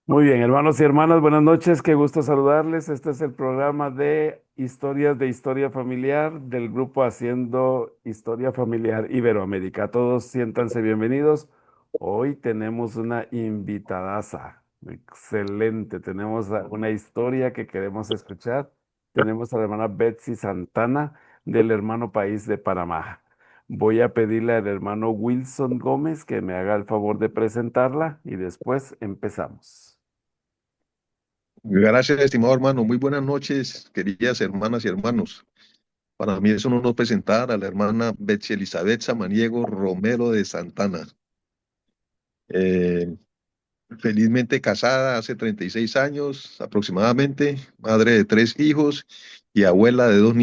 Muy bien, hermanos y hermanas, buenas noches, qué gusto saludarles. Este es el programa de historias de historia familiar del grupo Haciendo Historia Familiar Iberoamérica. Todos siéntanse bienvenidos. Hoy tenemos una invitadaza. Excelente, tenemos una historia que queremos escuchar. Tenemos a la hermana Betsy Santana del hermano país de Panamá. Voy a pedirle al hermano Wilson Gómez que me haga el favor de presentarla y después empezamos. Gracias, estimado hermano. Muy buenas noches, queridas hermanas y hermanos. Para mí es un honor presentar a la hermana Betsy Elizabeth Samaniego Romero de Santana. Eh, Felizmente casada hace 36 años aproximadamente, madre de 3 hijos y abuela de dos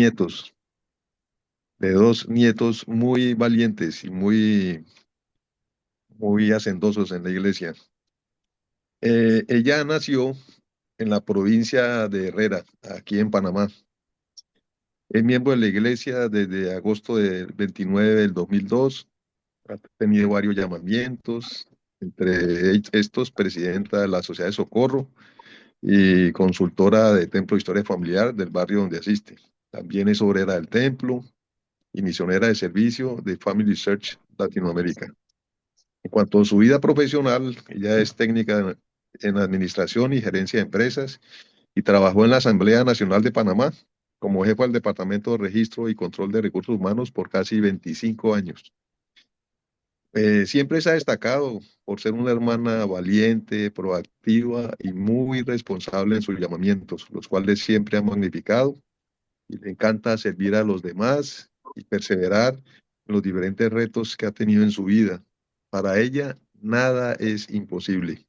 nietos muy valientes y muy hacendosos en la iglesia. Ella nació en la provincia de Herrera, aquí en Panamá. Es miembro de la iglesia desde agosto del 29 del 2002. Ha tenido varios llamamientos, entre estos presidenta de la Sociedad de Socorro y consultora de Templo de Historia Familiar del barrio donde asiste. También es obrera del templo y misionera de servicio de Family Search Latinoamérica. En cuanto a su vida profesional, ella es técnica en administración y gerencia de empresas y trabajó en la Asamblea Nacional de Panamá como jefa del Departamento de Registro y Control de Recursos Humanos por casi 25 años. Siempre se ha destacado por ser una hermana valiente, proactiva y muy responsable en sus llamamientos, los cuales siempre ha magnificado y le encanta servir a los demás y perseverar en los diferentes retos que ha tenido en su vida. Para ella, nada es imposible.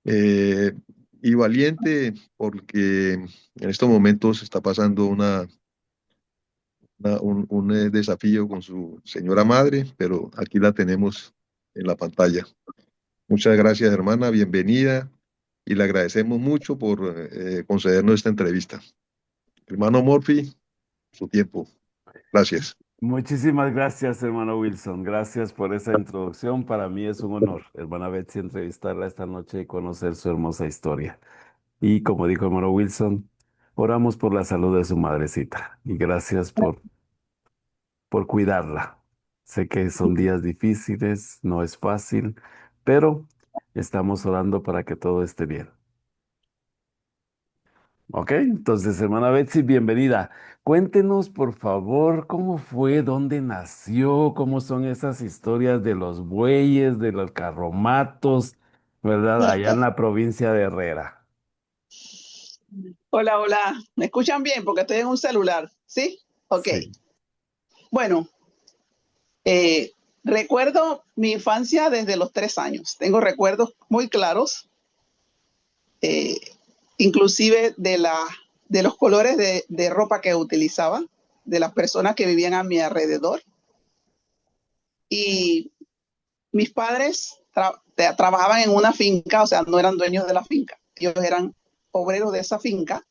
Eh, y valiente porque en estos momentos está pasando un desafío con su señora madre, pero aquí la tenemos en la pantalla. Muchas gracias, hermana, bienvenida y le agradecemos mucho por concedernos esta entrevista. Hermano Murphy, su tiempo. Gracias. Muchísimas gracias, hermano Wilson. Gracias por esa introducción. Para mí es un honor, hermana Betsy, entrevistarla esta noche y conocer su hermosa historia. Y como dijo hermano Wilson, oramos por la salud de su madrecita y gracias por cuidarla. Sé que son días difíciles, no es fácil, pero estamos orando para que todo esté bien. Ok, entonces, hermana Betsy, bienvenida. Cuéntenos, por favor, cómo fue, dónde nació, cómo son esas historias de los bueyes, de los carromatos, ¿verdad? Allá en la provincia de Herrera. Hola, hola. ¿Me escuchan bien? Porque estoy en un celular. ¿Sí? Ok. Sí. Bueno, eh, recuerdo mi infancia desde los 3 años. Tengo recuerdos muy claros, eh, inclusive de los colores de ropa que utilizaba, de las personas que vivían a mi alrededor. Y mis padres trabajaban en una finca, o sea, no eran dueños de la finca. Ellos eran obreros de esa finca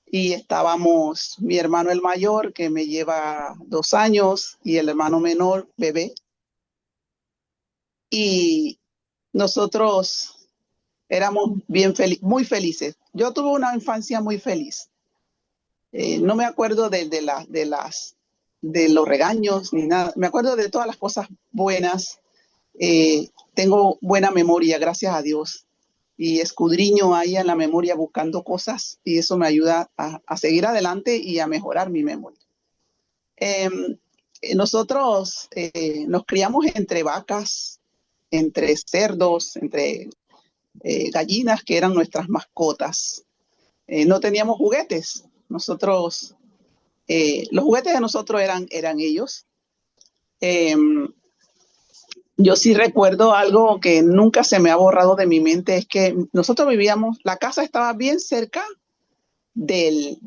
y estábamos mi hermano el mayor, que me lleva 2 años, y el hermano menor, bebé, y nosotros éramos muy felices. Yo tuve una infancia muy feliz. No me acuerdo de los regaños ni nada. Me acuerdo de todas las cosas buenas. Tengo buena memoria, gracias a Dios. Y escudriño ahí en la memoria buscando cosas y eso me ayuda a seguir adelante y a mejorar mi memoria. Eh, Nosotros nos criamos entre vacas, entre cerdos, entre gallinas que eran nuestras mascotas. No teníamos juguetes. Los juguetes de nosotros eran ellos. Eh, yo sí recuerdo algo que nunca se me ha borrado de mi mente, es que nosotros vivíamos, la casa estaba bien cerca del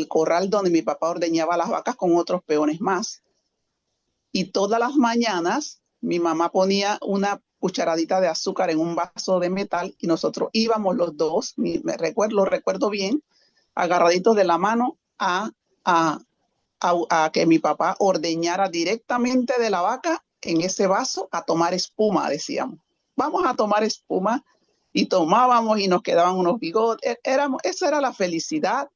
corral donde mi papá ordeñaba las vacas con otros peones más. Y todas las mañanas mi mamá ponía una cucharadita de azúcar en un vaso de metal y nosotros íbamos los dos, lo recuerdo bien, agarraditos de la mano a, a que mi papá ordeñara directamente de la vaca en ese vaso a tomar espuma, decíamos. Vamos a tomar espuma y tomábamos y nos quedaban unos bigotes. Esa era la felicidad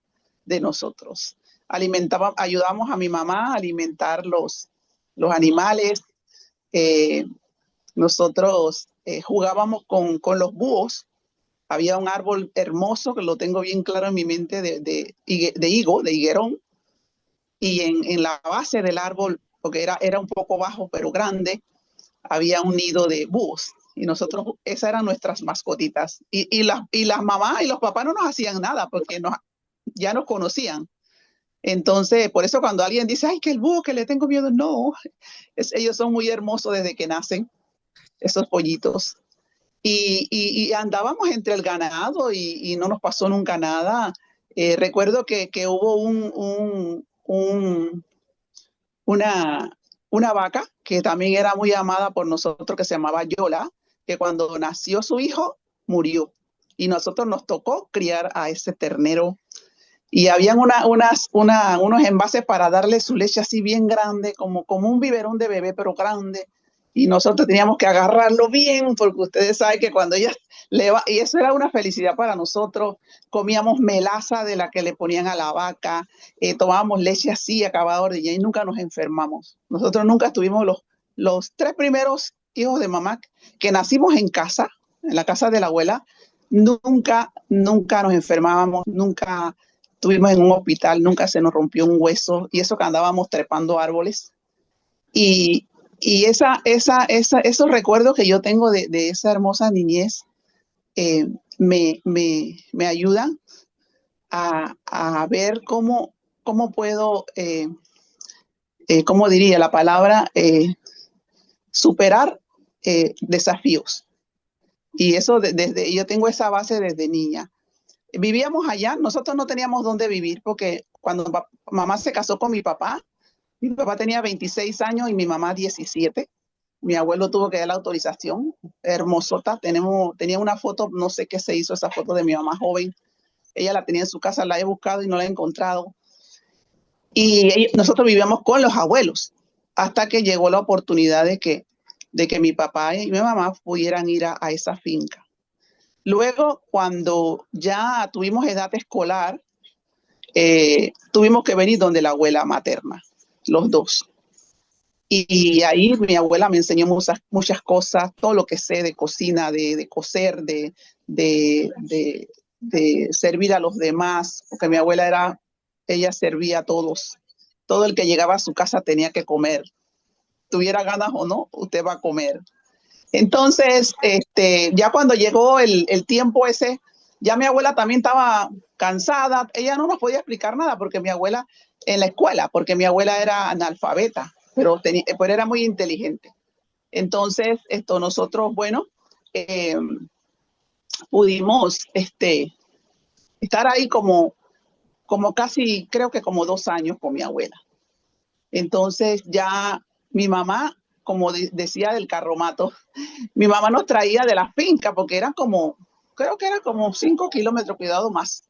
de nosotros. Ayudábamos a mi mamá a alimentar los animales. Nosotros jugábamos con los búhos. Había un árbol hermoso que lo tengo bien claro en mi mente de higuerón, y en la base del árbol, porque era un poco bajo pero grande, había un nido de búhos. Y nosotros, esas eran nuestras mascotitas. Y las mamás y los papás no nos hacían nada porque ya nos conocían. Entonces, por eso cuando alguien dice, ay, que el búho, que le tengo miedo, no, ellos son muy hermosos desde que nacen, esos pollitos. Y andábamos entre el ganado y no nos pasó nunca nada. Recuerdo que hubo una vaca que también era muy amada por nosotros, que se llamaba Yola, que cuando nació su hijo murió. Y nosotros nos tocó criar a ese ternero. Y habían unos envases para darle su leche así bien grande, como un biberón de bebé, pero grande. Y nosotros teníamos que agarrarlo bien, porque ustedes saben que cuando ella y eso era una felicidad para nosotros. Comíamos melaza de la que le ponían a la vaca, tomábamos leche así, acabada de ella, y nunca nos enfermamos. Nosotros nunca tuvimos los 3 primeros hijos de mamá que nacimos en casa, en la casa de la abuela. Nunca nos enfermábamos, nunca estuvimos en un hospital, nunca se nos rompió un hueso, y eso que andábamos trepando árboles. Y esos recuerdos que yo tengo de esa hermosa niñez me ayudan a ver cómo puedo, ¿cómo diría la palabra? Superar desafíos. Y eso yo tengo esa base desde niña. Vivíamos allá, nosotros no teníamos dónde vivir porque cuando mamá se casó con mi papá tenía 26 años y mi mamá 17. Mi abuelo tuvo que dar la autorización, hermosota. Tenía una foto, no sé qué se hizo esa foto de mi mamá joven. Ella la tenía en su casa, la he buscado y no la he encontrado. Y nosotros vivíamos con los abuelos hasta que llegó la oportunidad de que mi papá y mi mamá pudieran ir a esa finca. Luego, cuando ya tuvimos edad escolar, tuvimos que venir donde la abuela materna, los dos. Y ahí mi abuela me enseñó muchas cosas, todo lo que sé de cocina, de coser, de servir a los demás, porque mi abuela ella servía a todos. Todo el que llegaba a su casa tenía que comer. Tuviera ganas o no, usted va a comer. Entonces, ya cuando llegó el tiempo ese, ya mi abuela también estaba cansada. Ella no nos podía explicar nada porque mi abuela, en la escuela, porque mi abuela era analfabeta, pero era muy inteligente. Entonces, nosotros, bueno, pudimos estar ahí como casi, creo que como 2 años con mi abuela. Entonces ya mi mamá, como decía del carromato, mi mamá nos traía de la finca, porque eran creo que era como 5 kilómetros, cuidado más,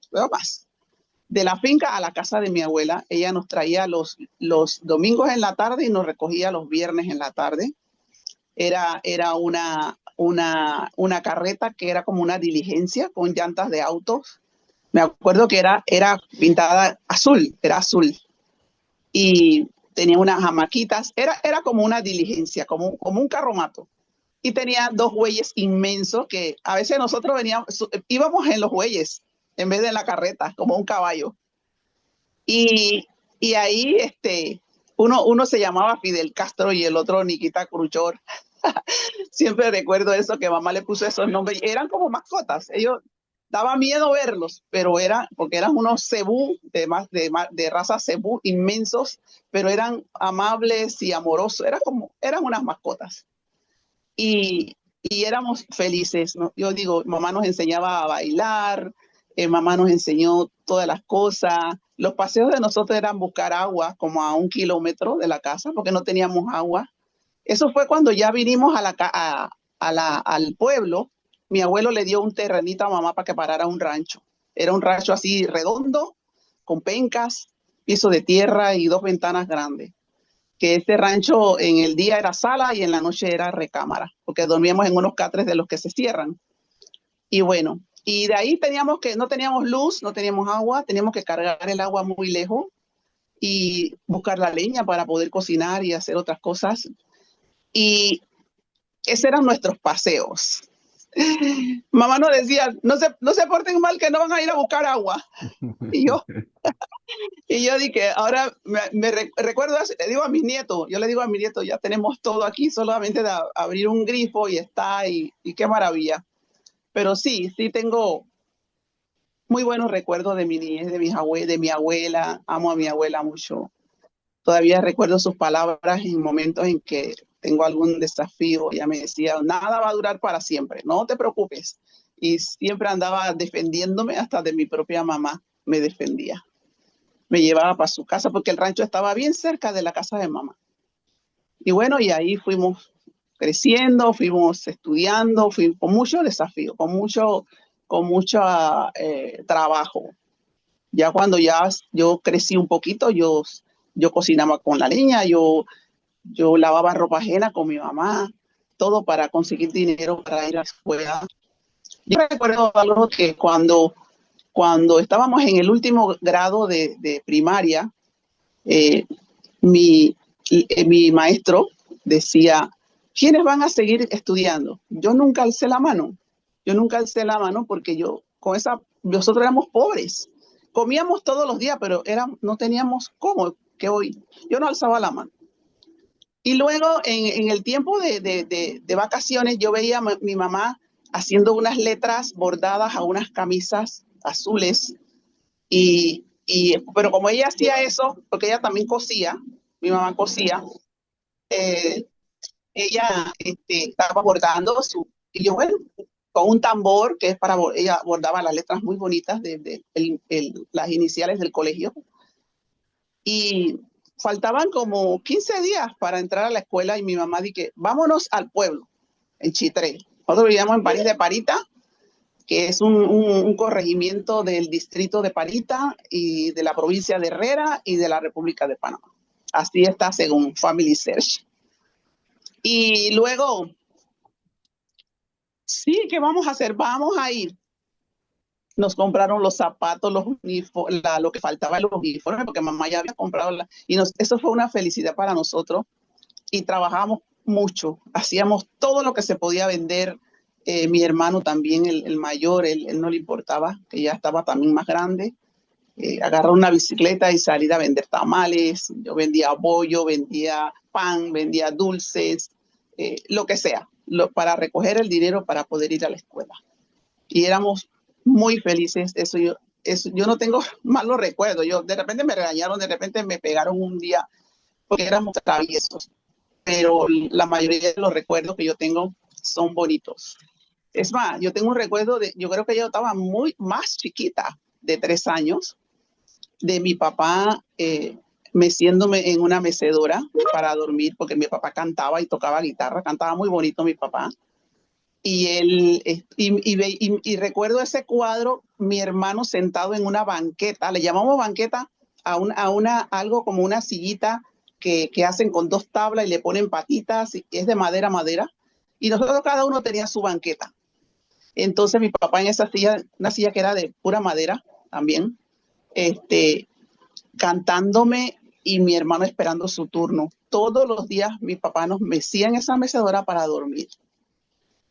de la finca a la casa de mi abuela. Ella nos traía los domingos en la tarde y nos recogía los viernes en la tarde. Era una carreta que era como una diligencia con llantas de autos. Me acuerdo que era pintada azul, era azul. Y tenía unas hamaquitas, era como una diligencia, como un carromato. Y tenía 2 bueyes inmensos que a veces nosotros íbamos en los bueyes en vez de en la carreta, como un caballo. Y ahí uno se llamaba Fidel Castro y el otro Nikita Khrushchev. Siempre recuerdo eso, que mamá le puso esos nombres. Eran como mascotas. Ellos daba miedo verlos, pero porque eran unos cebú de raza cebú inmensos, pero eran amables y amorosos. Eran unas mascotas. Y éramos felices, ¿no? Yo digo, mamá nos enseñaba a bailar, mamá nos enseñó todas las cosas. Los paseos de nosotros eran buscar agua como a 1 kilómetro de la casa porque no teníamos agua. Eso fue cuando ya vinimos al pueblo. Mi abuelo le dio un terrenito a mamá para que parara un rancho. Era un rancho así redondo, con pencas, piso de tierra y 2 ventanas grandes. Que este rancho en el día era sala y en la noche era recámara, porque dormíamos en unos catres de los que se cierran. Y bueno, y de ahí no teníamos luz, no teníamos agua, teníamos que cargar el agua muy lejos y buscar la leña para poder cocinar y hacer otras cosas. Y esos eran nuestros paseos. Mamá nos decía, no se porten mal que no van a ir a buscar agua. Y yo, y yo dije, ahora recuerdo, le digo a mis nietos, yo le digo a mis nietos, ya tenemos todo aquí, solamente de abrir un grifo y está, y qué maravilla. Pero sí, sí tengo muy buenos recuerdos de mi niñez, de mi abuela, amo a mi abuela mucho. Todavía recuerdo sus palabras en momentos en que tengo algún desafío. Ella me decía, nada va a durar para siempre, no te preocupes. Y siempre andaba defendiéndome, hasta de mi propia mamá me defendía. Me llevaba para su casa porque el rancho estaba bien cerca de la casa de mamá. Y bueno, y ahí fuimos creciendo, fuimos estudiando, con mucho desafío, con mucho trabajo. Ya cuando yo crecí un poquito, yo cocinaba con la leña, yo lavaba ropa ajena con mi mamá, todo para conseguir dinero para ir a la escuela. Yo recuerdo algo que cuando estábamos en el último grado de primaria, eh, mi, mi maestro decía, ¿quiénes van a seguir estudiando? Yo nunca alcé la mano. Yo nunca alcé la mano porque nosotros éramos pobres. Comíamos todos los días, pero no teníamos cómo, que hoy. Yo no alzaba la mano. Y luego, en el tiempo de vacaciones, yo veía a mi mamá haciendo unas letras bordadas a unas camisas azules. Pero como ella hacía eso, porque ella también cosía, mi mamá cosía, eh, ella estaba bordando y yo, bueno, con un tambor que es ella bordaba las letras muy bonitas las iniciales del colegio. Y faltaban como 15 días para entrar a la escuela y mi mamá dije, vámonos al pueblo, en Chitré. Nosotros vivíamos en París de Parita, que es un corregimiento del distrito de Parita y de la provincia de Herrera y de la República de Panamá. Así está según Family Search. Y luego, sí, ¿qué vamos a hacer? Vamos a ir. Nos compraron los zapatos, los uniformes, lo que faltaba en los uniformes, porque mamá ya había comprado. Eso fue una felicidad para nosotros. Y trabajábamos mucho, hacíamos todo lo que se podía vender. Mi hermano también, el mayor, él no le importaba, que ya estaba también más grande. Agarrar una bicicleta y salir a vender tamales. Yo vendía bollo, vendía pan, vendía dulces, lo que sea, para recoger el dinero para poder ir a la escuela. Y éramos muy felices. Yo no tengo malos recuerdos. De repente me regañaron, de repente me pegaron un día porque éramos traviesos, pero la mayoría de los recuerdos que yo tengo son bonitos. Es más, yo tengo un recuerdo yo creo que yo estaba muy más chiquita, de 3 años, de mi papá meciéndome en una mecedora para dormir, porque mi papá cantaba y tocaba guitarra, cantaba muy bonito mi papá. Y recuerdo ese cuadro, mi hermano sentado en una banqueta, le llamamos banqueta algo como una sillita que hacen con 2 tablas y le ponen patitas, y es de madera, y nosotros cada uno tenía su banqueta. Entonces mi papá en esa silla, una silla que era de pura madera también, cantándome y mi hermano esperando su turno. Todos los días mi papá nos mecía en esa mecedora para dormir.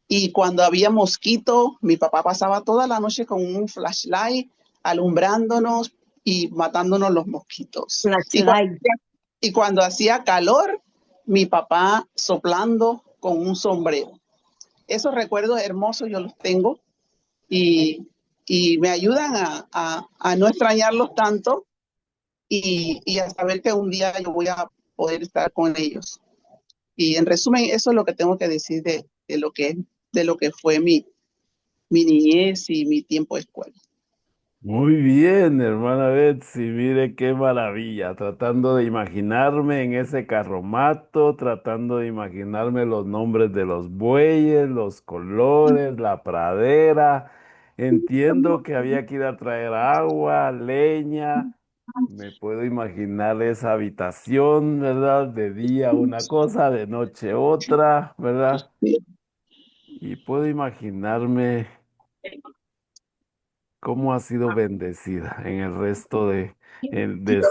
Y cuando había mosquito, mi papá pasaba toda la noche con un flashlight alumbrándonos y matándonos los mosquitos. Flashlight. Y cuando hacía calor, mi papá soplando con un sombrero. Esos recuerdos hermosos yo los tengo y me ayudan a no extrañarlos tanto y a saber que un día yo voy a poder estar con ellos. Y en resumen, eso es lo que tengo que decir de lo que fue mi niñez y mi tiempo de escuela. Muy bien, hermana Betsy, mire qué maravilla, tratando de imaginarme en ese carromato, tratando de imaginarme los nombres de los bueyes, los colores, la pradera. Entiendo que había que ir a traer agua, leña. Me puedo imaginar esa habitación, ¿verdad? De día una cosa, de noche otra, ¿verdad? Y puedo imaginarme cómo ha sido bendecida en el resto de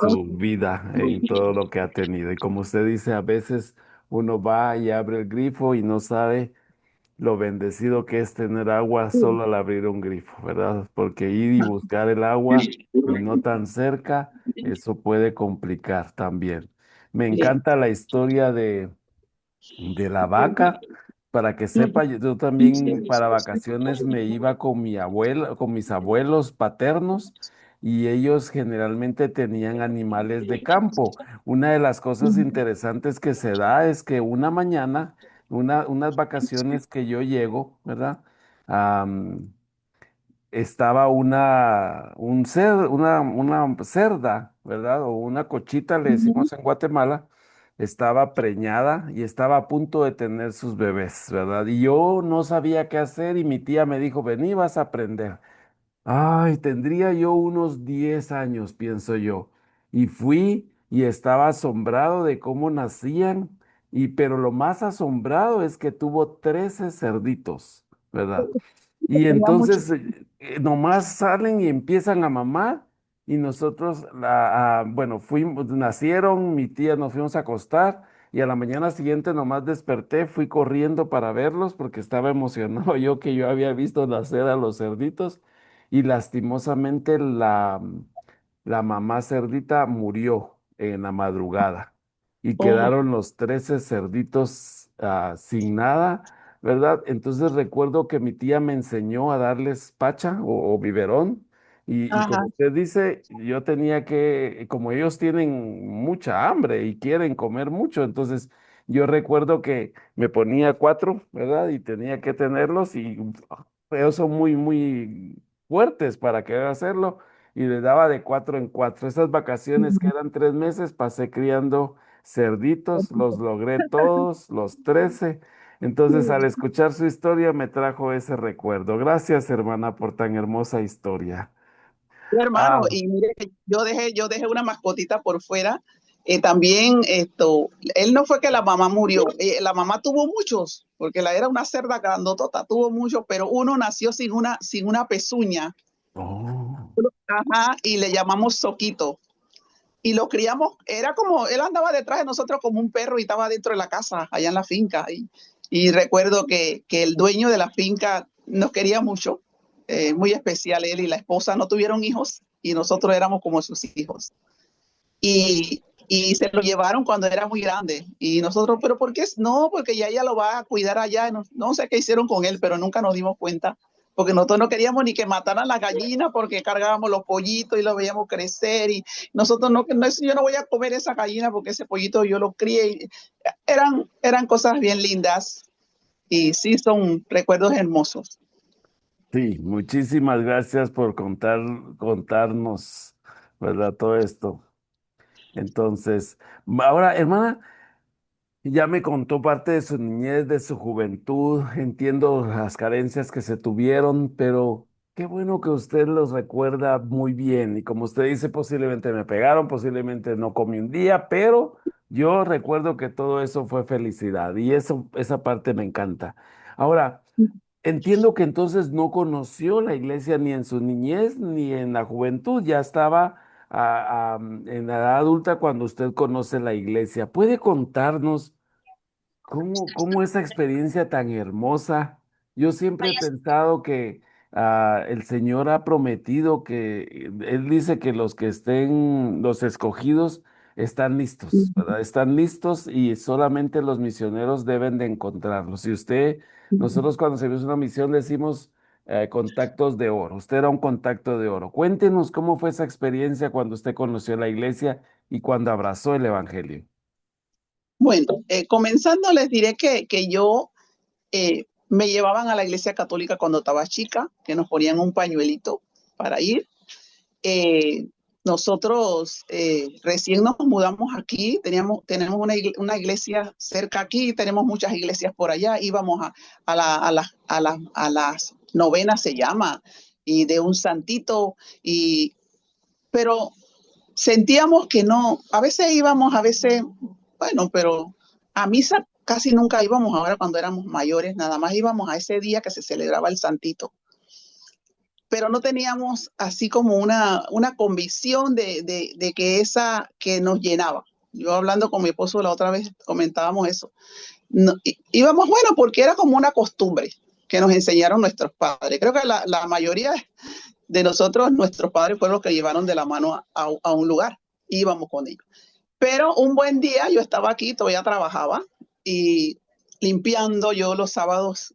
su vida, en todo lo que ha tenido. Y como usted dice, a veces uno va y abre el grifo y no sabe lo bendecido que es tener agua solo al abrir un grifo, ¿verdad? Porque ir y buscar el agua y no tan cerca, eso puede complicar también. Me encanta la historia de la vaca. Para que sepa, yo también para vacaciones me iba con mi abuela, con mis abuelos paternos y ellos generalmente tenían animales de campo. Una de las cosas interesantes que se da es que una mañana, unas vacaciones que yo llego, ¿verdad? Estaba una cerda, ¿verdad? O una cochita, le decimos en Guatemala, estaba preñada y estaba a punto de tener sus bebés, ¿verdad? Y yo no sabía qué hacer y mi tía me dijo, vení, vas a aprender. Ay, tendría yo unos 10 años, pienso yo. Y fui y estaba asombrado de cómo nacían, pero lo más asombrado es que tuvo 13 cerditos, ¿verdad? Y Tenía mucho. entonces nomás salen y empiezan a mamar y nosotros, bueno, fuimos, nacieron, mi tía nos fuimos a acostar y a la mañana siguiente nomás desperté, fui corriendo para verlos porque estaba emocionado yo que yo había visto nacer a los cerditos y lastimosamente la mamá cerdita murió en la madrugada y Oh, quedaron los 13 cerditos sin nada, ¿verdad? Entonces recuerdo que mi tía me enseñó a darles pacha o biberón y ajá. como usted dice, yo tenía que, como ellos tienen mucha hambre y quieren comer mucho, entonces yo recuerdo que me ponía cuatro, ¿verdad? Y tenía que tenerlos y ellos son muy, muy fuertes para querer hacerlo y le daba de cuatro en cuatro. Esas vacaciones que eran 3 meses, pasé criando cerditos, los logré todos, los 13. Entonces, al escuchar su historia, me trajo ese recuerdo. Gracias, hermana, por tan hermosa historia. Sí, hermano, Ah, y mire que yo dejé una mascotita por fuera. También él no fue que la mamá murió, la mamá tuvo muchos, porque la era una cerda grandotota, tuvo muchos, pero uno nació sin una pezuña, oh, ajá, y le llamamos Soquito. Y lo criamos, era como, él andaba detrás de nosotros como un perro y estaba dentro de la casa, allá en la finca. Y recuerdo que el dueño de la finca nos quería mucho, muy especial él y la esposa no tuvieron hijos y nosotros éramos como sus hijos. Y se lo llevaron cuando era muy grande. Y nosotros, pero ¿por qué? No, porque ya ella lo va a cuidar allá. No, no sé qué hicieron con él, pero nunca nos dimos cuenta. Porque nosotros no queríamos ni que mataran las gallinas porque cargábamos los pollitos y los veíamos crecer. Y nosotros no, yo no voy a comer esa gallina porque ese pollito yo lo crié. Y eran cosas bien lindas. Y sí, son recuerdos hermosos. sí, muchísimas gracias por contarnos, ¿verdad? Todo esto. Entonces, ahora, hermana. Ya me contó parte de su niñez, de su juventud, entiendo las carencias que se tuvieron, pero qué bueno que usted los recuerda muy bien. Y como usted dice, posiblemente me pegaron, posiblemente no comí un día, pero yo recuerdo que todo eso fue felicidad y eso, esa parte me encanta. Ahora, entiendo que entonces no conoció la iglesia ni en su niñez ni en la juventud, ya estaba en la edad adulta cuando usted conoce la iglesia. ¿Puede contarnos? ¿Cómo esa experiencia tan hermosa? Yo siempre he pensado que el Señor ha prometido que Él dice que los que estén, los escogidos, están listos, ¿verdad? Están listos y solamente los misioneros deben de encontrarlos. Y usted, nosotros cuando hacemos una misión decimos contactos de oro. Usted era un contacto de oro. Cuéntenos cómo fue esa experiencia cuando usted conoció la iglesia y cuando abrazó el Evangelio. Bueno, comenzando les diré que yo me llevaban a la iglesia católica cuando estaba chica, que nos ponían un pañuelito para ir. Eh, nosotros recién nos mudamos aquí, tenemos una iglesia cerca aquí, tenemos muchas iglesias por allá, íbamos a las novenas se llama, y de un santito, pero sentíamos que no, a veces íbamos, a veces, bueno, pero a misa casi nunca íbamos ahora cuando éramos mayores, nada más íbamos a ese día que se celebraba el santito. pero no teníamos así como una convicción de que esa que nos llenaba. Yo hablando con mi esposo la otra vez comentábamos eso. No, íbamos, bueno, porque era como una costumbre que nos enseñaron nuestros padres. Creo que la mayoría de nosotros, nuestros padres fueron los que llevaron de la mano a un lugar. Íbamos con ellos. Pero un buen día yo estaba aquí, todavía trabajaba y limpiando yo los sábados,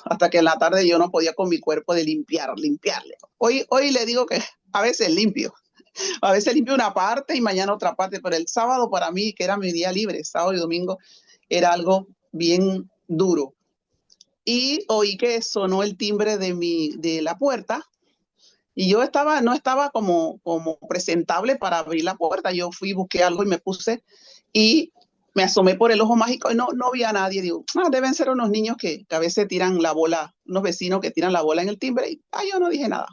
hasta que en la tarde yo no podía con mi cuerpo de limpiarle. Hoy le digo que a veces limpio una parte y mañana otra parte, pero el sábado para mí, que era mi día libre, sábado y domingo, era algo bien duro. Y oí que sonó el timbre de la puerta y yo no estaba como presentable para abrir la puerta. Yo fui, busqué algo y me puse y me asomé por el ojo mágico y no vi a nadie. Digo, deben ser unos niños que a veces tiran la bola, unos vecinos que tiran la bola en el timbre. Y yo no dije nada.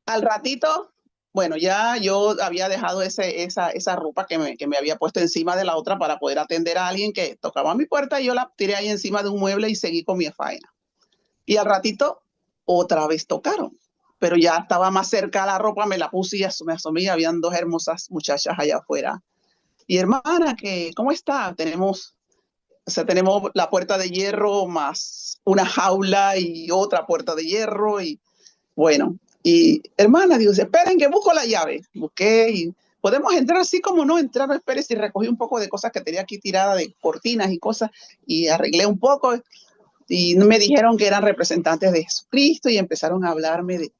Al ratito, bueno, ya yo había dejado esa ropa que me había puesto encima de la otra para poder atender a alguien que tocaba mi puerta y yo la tiré ahí encima de un mueble y seguí con mi faena. Y al ratito, otra vez tocaron, pero ya estaba más cerca la ropa, me la puse y me asomé y habían dos hermosas muchachas allá afuera. Y hermana, ¿cómo está? Tenemos la puerta de hierro más una jaula y otra puerta de hierro y bueno, y hermana, digo, esperen que busco la llave. Busqué y podemos entrar así como no entrar, no esperes, y recogí un poco de cosas que tenía aquí tirada de cortinas y cosas y arreglé un poco y me dijeron que eran representantes de Jesucristo y empezaron a hablarme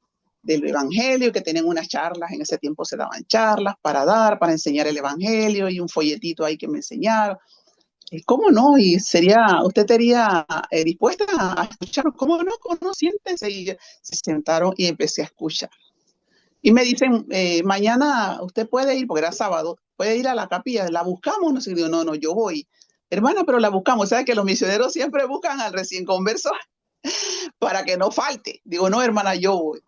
del evangelio, que tenían unas charlas, en ese tiempo se daban charlas para enseñar el evangelio y un folletito ahí que me enseñaron. ¿Cómo no? Y usted estaría dispuesta a escuchar. ¿Cómo no? Siéntense. Y se sentaron y empecé a escuchar. Y me dicen, mañana usted puede ir, porque era sábado, puede ir a la capilla, la buscamos. No sé, digo, no, yo voy. Hermana, pero la buscamos. ¿Sabes que los misioneros siempre buscan al recién converso para que no falte? Digo, no, hermana, yo voy.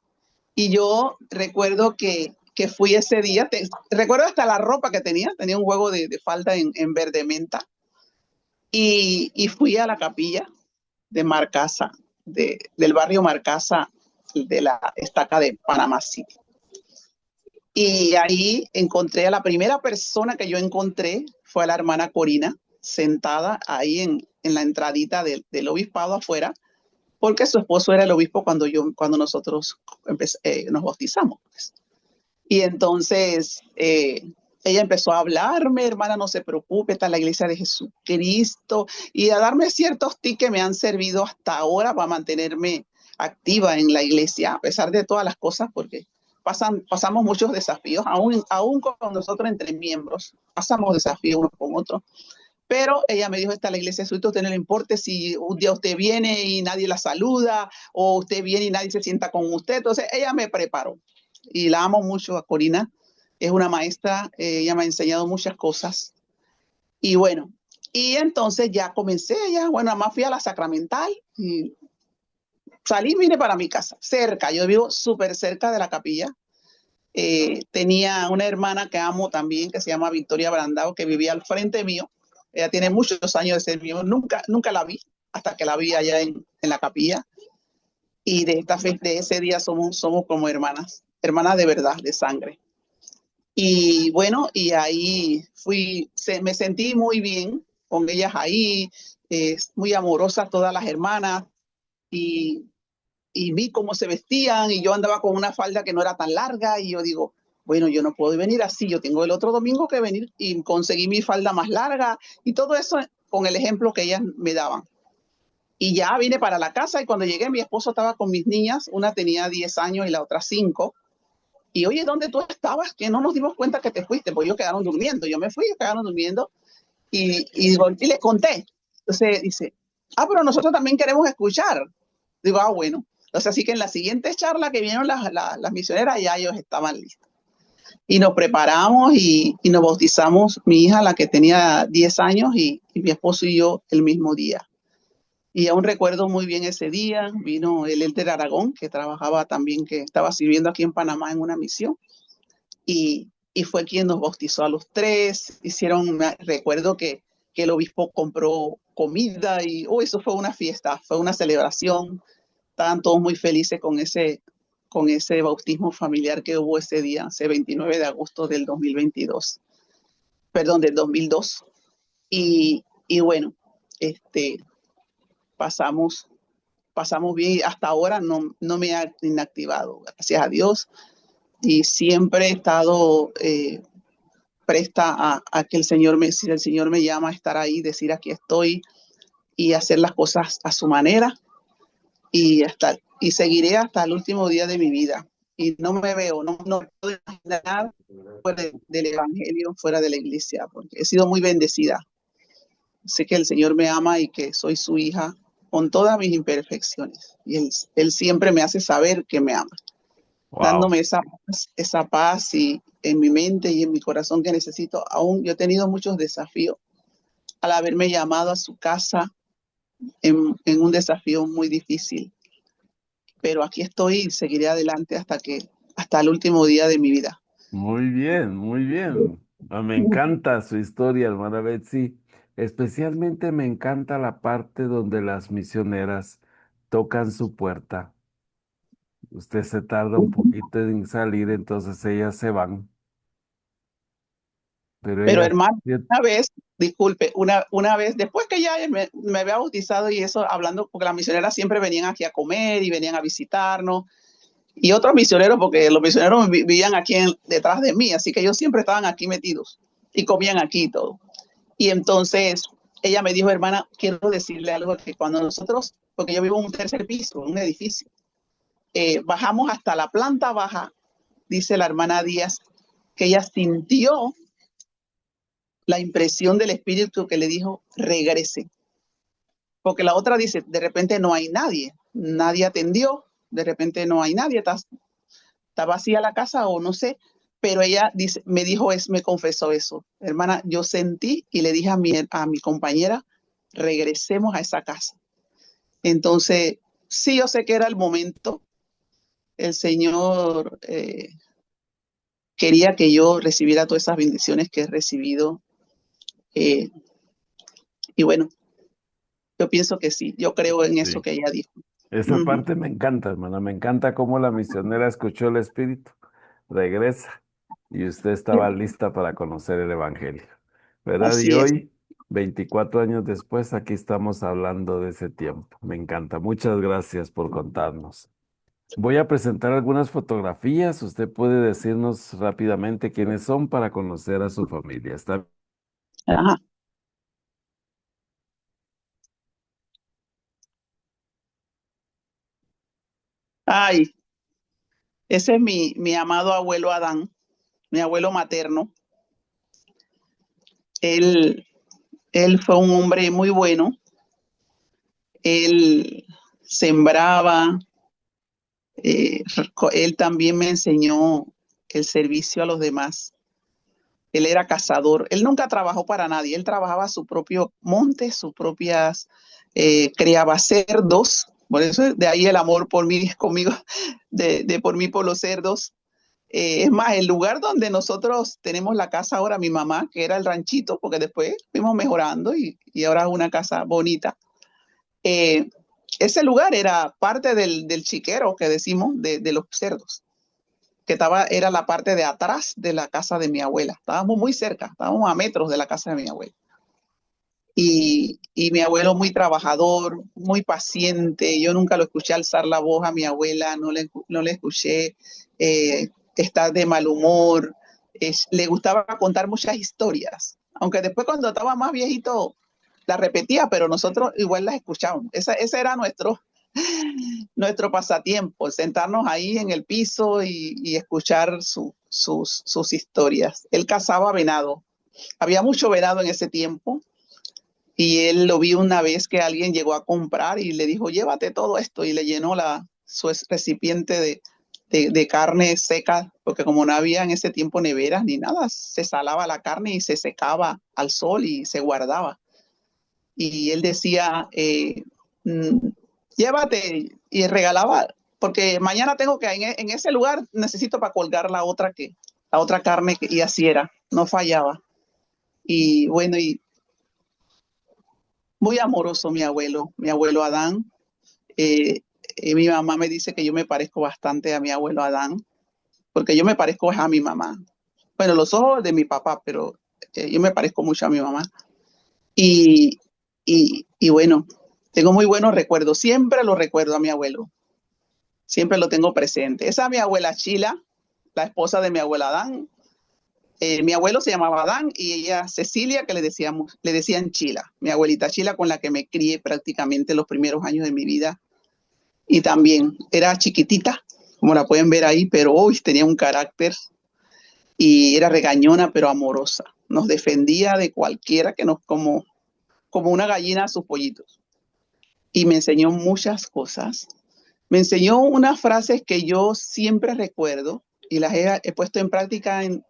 Y yo recuerdo que fui ese día, recuerdo hasta la ropa que tenía un juego de falda en verde menta. Y fui a la capilla de Marcasa, del barrio Marcasa, de la estaca de Panamá City. Y ahí encontré a la primera persona que yo encontré, fue a la hermana Corina, sentada ahí en la entradita del obispado afuera, porque su esposo era el obispo cuando nosotros nos bautizamos. Y entonces ella empezó a hablarme, hermana, no se preocupe, está en la iglesia de Jesucristo, y a darme ciertos tips que me han servido hasta ahora para mantenerme activa en la iglesia, a pesar de todas las cosas, porque pasamos muchos desafíos, aún con nosotros entre miembros, pasamos desafíos unos con otros. Pero ella me dijo, está la iglesia de Jesucristo, usted no le importa si un día usted viene y nadie la saluda, o usted viene y nadie se sienta con usted. Entonces ella me preparó. Y la amo mucho a Corina, es una maestra, ella me ha enseñado muchas cosas. Y bueno, y entonces ya comencé, nada más fui a la Sacramental y salí, vine para mi casa, cerca, yo vivo súper cerca de la capilla. Tenía una hermana que amo también, que se llama Victoria Brandao, que vivía al frente mío. Ella tiene muchos años de ser mío, nunca la vi, hasta que la vi allá en la capilla. Y de ese día somos como hermanas de verdad, de sangre. Y bueno, y ahí me sentí muy bien con ellas ahí, muy amorosas todas las hermanas, y vi cómo se vestían, y yo andaba con una falda que no era tan larga, y yo digo, bueno, yo no puedo venir así, yo tengo el otro domingo que venir, y conseguí mi falda más larga, y todo eso con el ejemplo que ellas me daban. Y ya vine para la casa y cuando llegué mi esposo estaba con mis niñas, una tenía 10 años y la otra 5. Y oye, ¿dónde tú estabas? Que no nos dimos cuenta que te fuiste, porque ellos quedaron durmiendo. Yo me fui, ellos quedaron durmiendo y les conté. Entonces dice, pero nosotros también queremos escuchar. Digo, bueno. Entonces así que en la siguiente charla que vinieron las misioneras, ya ellos estaban listos. Y nos preparamos y nos bautizamos, mi hija, la que tenía 10 años, y mi esposo y yo el mismo día. Y aún recuerdo muy bien ese día, vino el Elder Aragón, que trabajaba también, que estaba sirviendo aquí en Panamá en una misión, y fue quien nos bautizó a los 3. Recuerdo que el obispo compró comida y eso fue una fiesta, fue una celebración. estaban todos muy felices con ese bautismo familiar que hubo ese día, ese 29 de agosto del 2022, perdón, del 2002. Y bueno, pasamos, pasamos bien y hasta ahora no me ha inactivado, gracias a Dios. Y siempre he estado presta a que si el Señor me llama a estar ahí, decir aquí estoy y hacer las cosas a su manera y seguiré hasta el último día de mi vida. Y no me veo, no puedo imaginar fuera del Evangelio, fuera de la iglesia, porque he sido muy bendecida. Sé que el Señor me ama y que soy su hija con todas mis imperfecciones. Y él siempre me hace saber que me ama, Wow. dándome esa paz y en mi mente y en mi corazón que necesito. Aún yo he tenido muchos desafíos al haberme llamado a su casa en un desafío muy difícil. Pero aquí estoy y seguiré adelante hasta el último día de mi vida. Muy bien, muy bien. Me encanta su historia, hermana Betsy. Especialmente me encanta la parte donde las misioneras tocan su puerta. Usted se tarda un poquito en salir, entonces ellas se van, pero Pero ellas... hermano, una vez, disculpe, una vez, después que ya me había bautizado y eso, hablando, porque las misioneras siempre venían aquí a comer y venían a visitarnos, y otros misioneros, porque los misioneros vivían aquí detrás de mí, así que ellos siempre estaban aquí metidos y comían aquí y todo. Y entonces ella me dijo, hermana, quiero decirle algo que cuando nosotros, porque yo vivo en un tercer piso, en un edificio, bajamos hasta la planta baja, dice la hermana Díaz, que ella sintió la impresión del espíritu que le dijo, regrese. Porque la otra dice, de repente no hay nadie, nadie atendió, de repente no hay nadie, está vacía la casa o no sé, pero ella dice, me confesó eso. Hermana, yo sentí y le dije a mi compañera, regresemos a esa casa. Entonces, sí, yo sé que era el momento. El Señor quería que yo recibiera todas esas bendiciones que he recibido. eh, y bueno, yo pienso que sí, yo creo en eso Sí. que ella dijo. Esa Ujú. parte me encanta, hermana. Me encanta cómo la misionera escuchó el Espíritu, regresa y usted estaba lista para conocer el Evangelio, ¿verdad? Y Así es. hoy, 24 años después, aquí estamos hablando de ese tiempo. Me encanta. Muchas gracias por contarnos. Voy a presentar algunas fotografías. Usted puede decirnos rápidamente quiénes son para conocer a su familia. ¿Está? Ajá. Ay, ese es mi amado abuelo Adán, mi abuelo materno. Él, él fue un hombre muy bueno. Él sembraba, él también me enseñó el servicio a los demás. Él era cazador. Él nunca trabajó para nadie. Él trabajaba su propio monte, sus propias, criaba cerdos. Por eso de ahí el amor por mí, conmigo, por mí por los cerdos. Es más, el lugar donde nosotros tenemos la casa ahora, mi mamá, que era el ranchito, porque después fuimos mejorando y ahora es una casa bonita. Eh, Ese lugar era parte del chiquero que decimos de los cerdos, que era la parte de atrás de la casa de mi abuela. Estábamos muy cerca, estábamos a metros de la casa de mi abuela. Y mi abuelo muy trabajador, muy paciente. Yo nunca lo escuché alzar la voz a mi abuela, no le escuché estar de mal humor. Le gustaba contar muchas historias, aunque después cuando estaba más viejito las repetía, pero nosotros igual las escuchábamos. Ese era nuestro pasatiempo, sentarnos ahí en el piso y escuchar sus historias. Él cazaba venado. Había mucho venado en ese tiempo y él lo vi una vez que alguien llegó a comprar y le dijo, llévate todo esto y le llenó su recipiente de carne seca, porque como no había en ese tiempo neveras ni nada, se salaba la carne y se secaba al sol y se guardaba. Y él decía, mm, llévate y regalaba, porque mañana tengo que, en ese lugar necesito para colgar la otra carne y así era, no fallaba. Y bueno, y muy amoroso mi abuelo Adán. mi mamá me dice que yo me parezco bastante a mi abuelo Adán, porque yo me parezco a mi mamá. Bueno, los ojos de mi papá, pero yo me parezco mucho a mi mamá. Y, y bueno, tengo muy buenos recuerdos. Siempre lo recuerdo a mi abuelo. Siempre lo tengo presente. Esa es mi abuela Chila, la esposa de mi abuela Adán. Mi abuelo se llamaba Adán y ella Cecilia, que le decían Chila. Mi abuelita Chila, con la que me crié prácticamente los primeros años de mi vida. Y también era chiquitita, como la pueden ver ahí, pero hoy tenía un carácter y era regañona, pero amorosa. Nos defendía de cualquiera que nos, como una gallina a sus pollitos. Y me enseñó muchas cosas. Me enseñó unas frases que yo siempre recuerdo y las he puesto en práctica en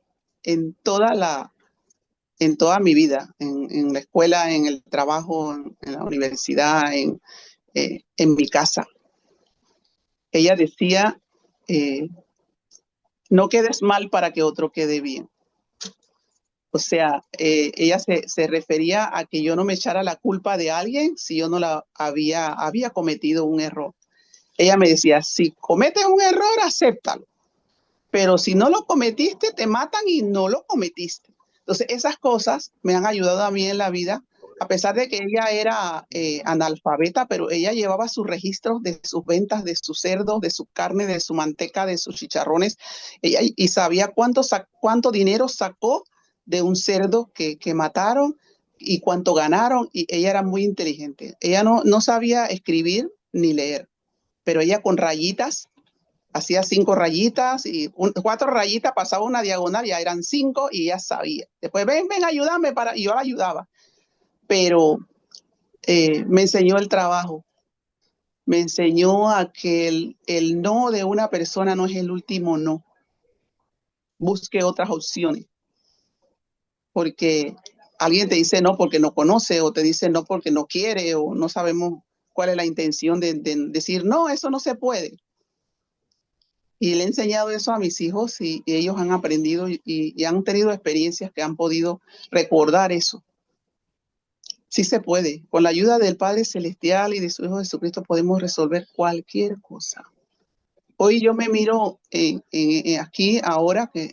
toda mi vida, en la escuela, en el trabajo, en la universidad, en mi casa. Ella decía, no quedes mal para que otro quede bien. O sea, ella se refería a que yo no me echara la culpa de alguien si yo no había cometido un error. Ella me decía, si cometes un error, acéptalo. Pero si no lo cometiste, te matan y no lo cometiste. Entonces, esas cosas me han ayudado a mí en la vida, a pesar de que ella era analfabeta, pero ella llevaba sus registros de sus ventas, de sus cerdos, de su carne, de su manteca, de sus chicharrones, y sabía cuánto dinero sacó de un cerdo que mataron y cuánto ganaron, y ella era muy inteligente. Ella no sabía escribir ni leer, pero ella con rayitas hacía 5 rayitas y 4 rayitas, pasaba una diagonal, ya eran 5 y ya sabía. Después, ven, ayúdame, y yo la ayudaba. Pero me enseñó el trabajo, me enseñó a que el no de una persona no es el último no. Busque otras opciones, porque alguien te dice no porque no conoce, o te dice no porque no quiere, o no sabemos cuál es la intención de decir no, eso no se puede. Y le he enseñado eso a mis hijos y ellos han aprendido y han tenido experiencias que han podido recordar eso. Sí se puede. Con la ayuda del Padre Celestial y de su Hijo Jesucristo podemos resolver cualquier cosa. Hoy yo me miro aquí ahora, que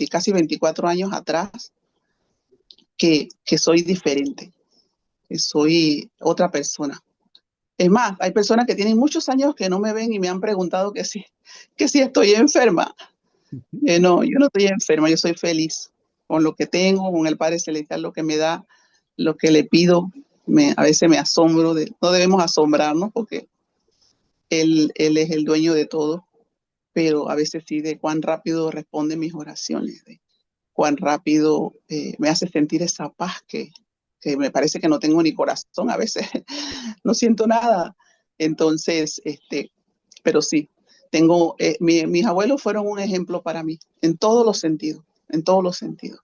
casi 24 años atrás, que soy diferente, que soy otra persona. Es más, hay personas que tienen muchos años que no me ven y me han preguntado que si estoy enferma. No, yo no estoy enferma, yo soy feliz con lo que tengo, con el Padre Celestial, lo que me da, lo que le pido. A veces me asombro, no debemos asombrarnos porque Él es el dueño de todo, pero a veces sí de cuán rápido responde mis oraciones, de cuán rápido me hace sentir esa paz que me parece que no tengo ni corazón, a veces no siento nada. Entonces, pero sí, mis abuelos fueron un ejemplo para mí, en todos los sentidos, en todos los sentidos.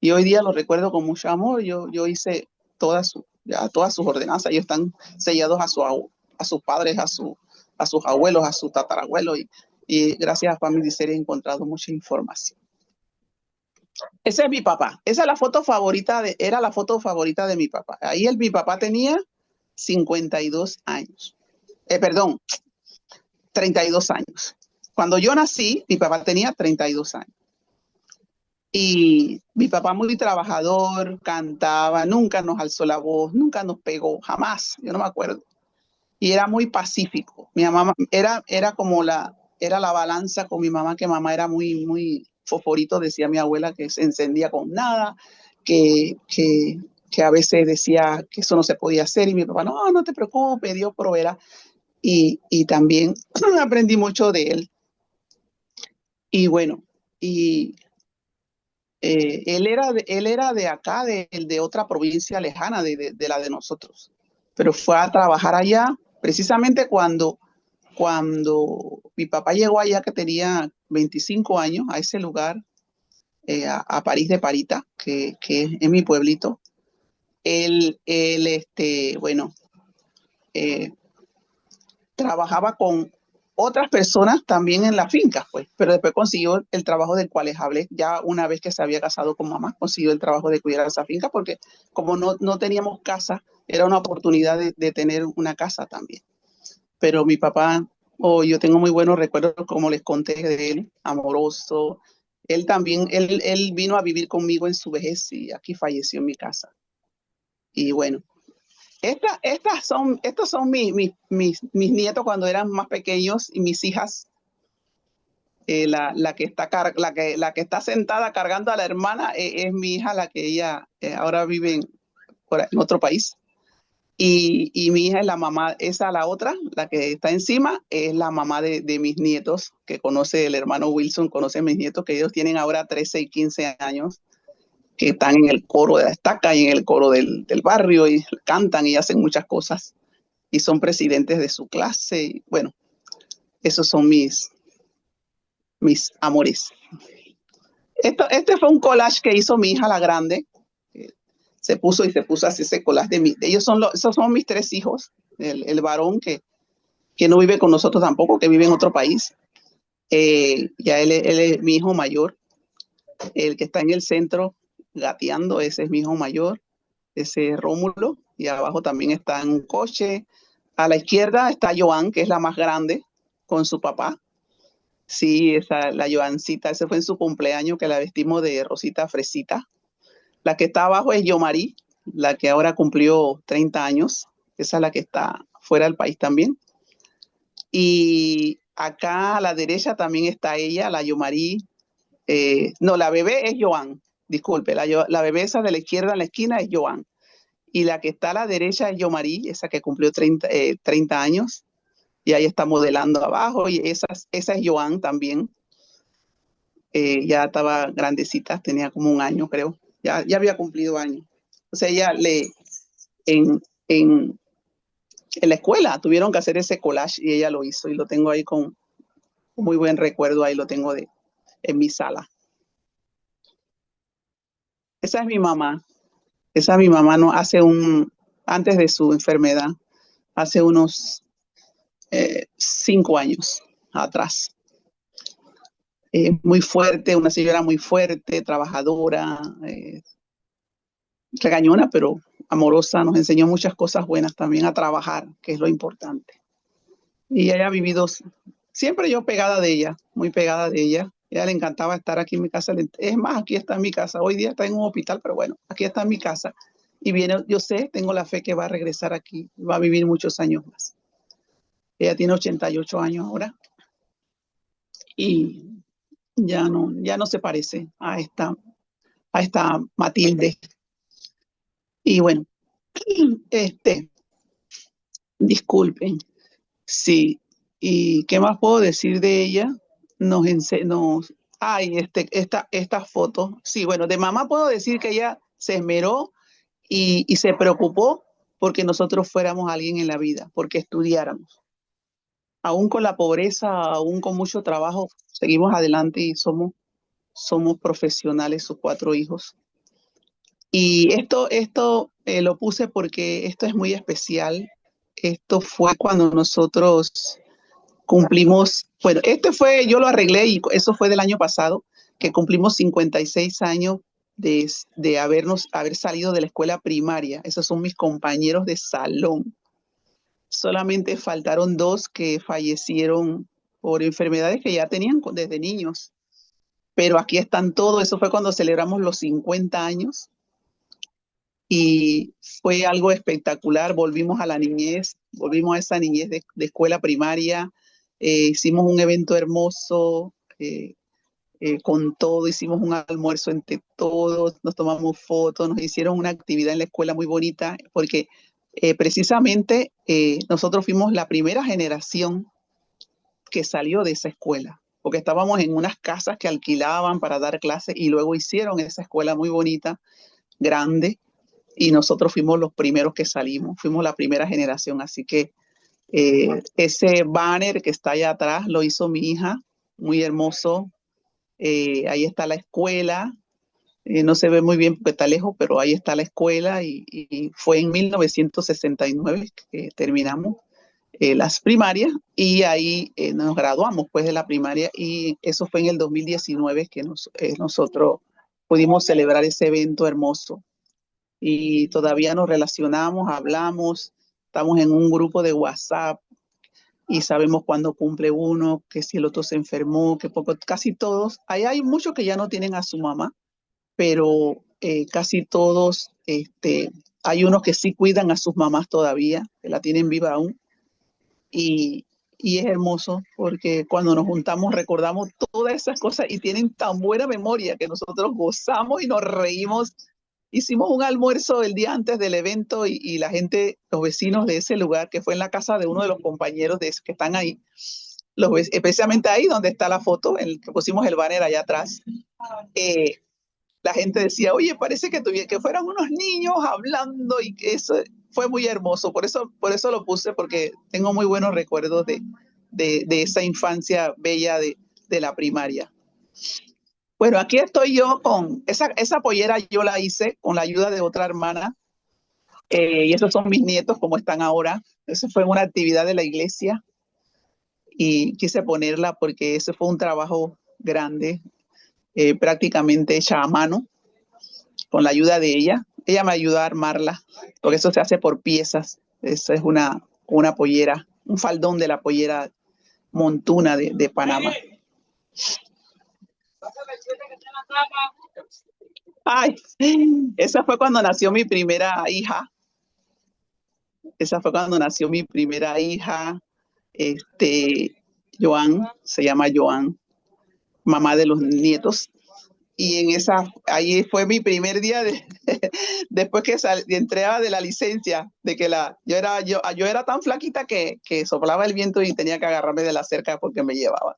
Y hoy día los recuerdo con mucho amor. Yo hice todas sus ordenanzas, ellos están sellados a sus padres, a sus abuelos, a sus tatarabuelos, y gracias a Family Series he encontrado mucha información. Ese es mi papá. Esa es la foto favorita era la foto favorita de mi papá. Ahí mi papá tenía 52 años. Perdón, 32 años. Cuando yo nací, mi papá tenía 32 años. Y mi papá muy trabajador, cantaba, nunca nos alzó la voz, nunca nos pegó, jamás, yo no me acuerdo. Y era muy pacífico. Mi mamá era como era la balanza con mi mamá, que mamá era muy, muy foforito, decía mi abuela, que se encendía con nada, que a veces decía que eso no se podía hacer, y mi papá, no te preocupes, Dios proveerá. Y también aprendí mucho de él. Y bueno, él era de acá, de otra provincia lejana de la de nosotros, pero fue a trabajar allá precisamente cuando mi papá llegó allá, que tenía 25 años, a ese lugar, a París de Parita, que es mi pueblito. Él trabajaba con otras personas también en las fincas, pues, pero después consiguió el trabajo del cual les hablé. Ya una vez que se había casado con mamá, consiguió el trabajo de cuidar esa finca, porque como no teníamos casa, era una oportunidad de tener una casa también. pero mi papá, yo tengo muy buenos recuerdos, como les conté de él, amoroso. Él también, él vino a vivir conmigo en su vejez y aquí falleció en mi casa. Y bueno, estos son mis nietos cuando eran más pequeños y mis hijas. La que está la que está sentada cargando a la hermana es mi hija, la que ella ahora vive en otro país. Y mi hija es la mamá, esa la otra, la que está encima, es la mamá de mis nietos, que conoce el hermano Wilson, conoce a mis nietos, que ellos tienen ahora 13 y 15 años, que están en el coro de la estaca y en el coro del barrio y cantan y hacen muchas cosas. Y son presidentes de su clase. Y bueno, esos son mis amores. Este fue un collage que hizo mi hija la grande. Se puso así ese collage esos son mis tres hijos. El varón que no vive con nosotros tampoco, que vive en otro país. Ya él es mi hijo mayor. El que está en el centro gateando, ese es mi hijo mayor. Ese es Rómulo. Y abajo también está en un coche. A la izquierda está Joan, que es la más grande, con su papá. Sí, la Joancita, ese fue en su cumpleaños que la vestimos de rosita fresita. La que está abajo es Yomari, la que ahora cumplió 30 años. Esa es la que está fuera del país también. Y acá a la derecha también está ella, la Yomari. No, la bebé es Joan. Disculpe, la bebé esa de la izquierda en la esquina es Joan. Y la que está a la derecha es Yomari, esa que cumplió 30 años. Y ahí está modelando abajo. Y esa es Joan también. Ya estaba grandecita, tenía como un año, creo. Ya había cumplido años. O sea, en, en, en la escuela tuvieron que hacer ese collage y ella lo hizo y lo tengo ahí con muy buen recuerdo, ahí lo tengo en mi sala. Esa es mi mamá. Esa es mi mamá, no, antes de su enfermedad, hace unos 5 años atrás. Muy fuerte, una señora muy fuerte, trabajadora, regañona, pero amorosa, nos enseñó muchas cosas buenas también a trabajar, que es lo importante. Y ella ha vivido, siempre yo pegada de ella, muy pegada de ella. A ella le encantaba estar aquí en mi casa. Es más, aquí está en mi casa. Hoy día está en un hospital, pero bueno, aquí está en mi casa. Y viene, yo sé, tengo la fe que va a regresar aquí, va a vivir muchos años más. Ella tiene 88 años ahora y ya no se parece a esta Matilde. Y bueno, disculpen, sí. ¿Y qué más puedo decir de ella? Esta foto. Sí, bueno, de mamá puedo decir que ella se esmeró y se preocupó porque nosotros fuéramos alguien en la vida, porque estudiáramos. Aún con la pobreza, aún con mucho trabajo, seguimos adelante y somos profesionales, sus 4 hijos. Y esto lo puse porque esto es muy especial. Esto fue cuando nosotros cumplimos, bueno, yo lo arreglé y eso fue del año pasado, que cumplimos 56 años de haber salido de la escuela primaria. Esos son mis compañeros de salón. Solamente faltaron 2 que fallecieron por enfermedades que ya tenían desde niños. Pero aquí están todos. Eso fue cuando celebramos los 50 años y fue algo espectacular. Volvimos a la niñez, volvimos a esa niñez de escuela primaria. Hicimos un evento hermoso con todo, hicimos un almuerzo entre todos, nos tomamos fotos, nos hicieron una actividad en la escuela muy bonita, porque precisamente nosotros fuimos la primera generación que salió de esa escuela, porque estábamos en unas casas que alquilaban para dar clases y luego hicieron esa escuela muy bonita, grande, y nosotros fuimos los primeros que salimos, fuimos la primera generación, así que ese banner que está allá atrás lo hizo mi hija, muy hermoso. Ahí está la escuela, no se ve muy bien porque está lejos, pero ahí está la escuela y fue en 1969 que terminamos las primarias y ahí nos graduamos pues de la primaria y eso fue en el 2019 que nosotros pudimos celebrar ese evento hermoso y todavía nos relacionamos, hablamos, estamos en un grupo de WhatsApp y sabemos cuándo cumple uno, que si el otro se enfermó, que poco, casi todos. Ahí hay muchos que ya no tienen a su mamá, pero casi todos, hay unos que sí cuidan a sus mamás todavía, que la tienen viva aún. Y, y es hermoso porque cuando nos juntamos recordamos todas esas cosas y tienen tan buena memoria que nosotros gozamos y nos reímos. Hicimos un almuerzo el día antes del evento y la gente, los vecinos de ese lugar, que fue en la casa de uno de los compañeros que están ahí, especialmente ahí donde está la foto, en el que pusimos el banner allá atrás, la gente decía, oye, parece que fueran unos niños hablando y eso fue muy hermoso. Por eso lo puse, porque tengo muy buenos recuerdos de esa infancia bella de la primaria. Bueno, aquí estoy yo con esa pollera, yo la hice con la ayuda de otra hermana. Y esos son mis nietos, como están ahora. Eso fue una actividad de la iglesia y quise ponerla porque ese fue un trabajo grande, prácticamente hecha a mano, con la ayuda de ella. Ella me ayudó a armarla, porque eso se hace por piezas. Eso es una pollera, un faldón de la pollera montuna de Panamá. Ay, esa fue cuando nació mi primera hija. Esa fue cuando nació mi primera hija, Joan, se llama Joan, mamá de los nietos. Y ahí fue mi primer día después que entré de la licencia, de que yo era tan flaquita que soplaba el viento y tenía que agarrarme de la cerca porque me llevaba.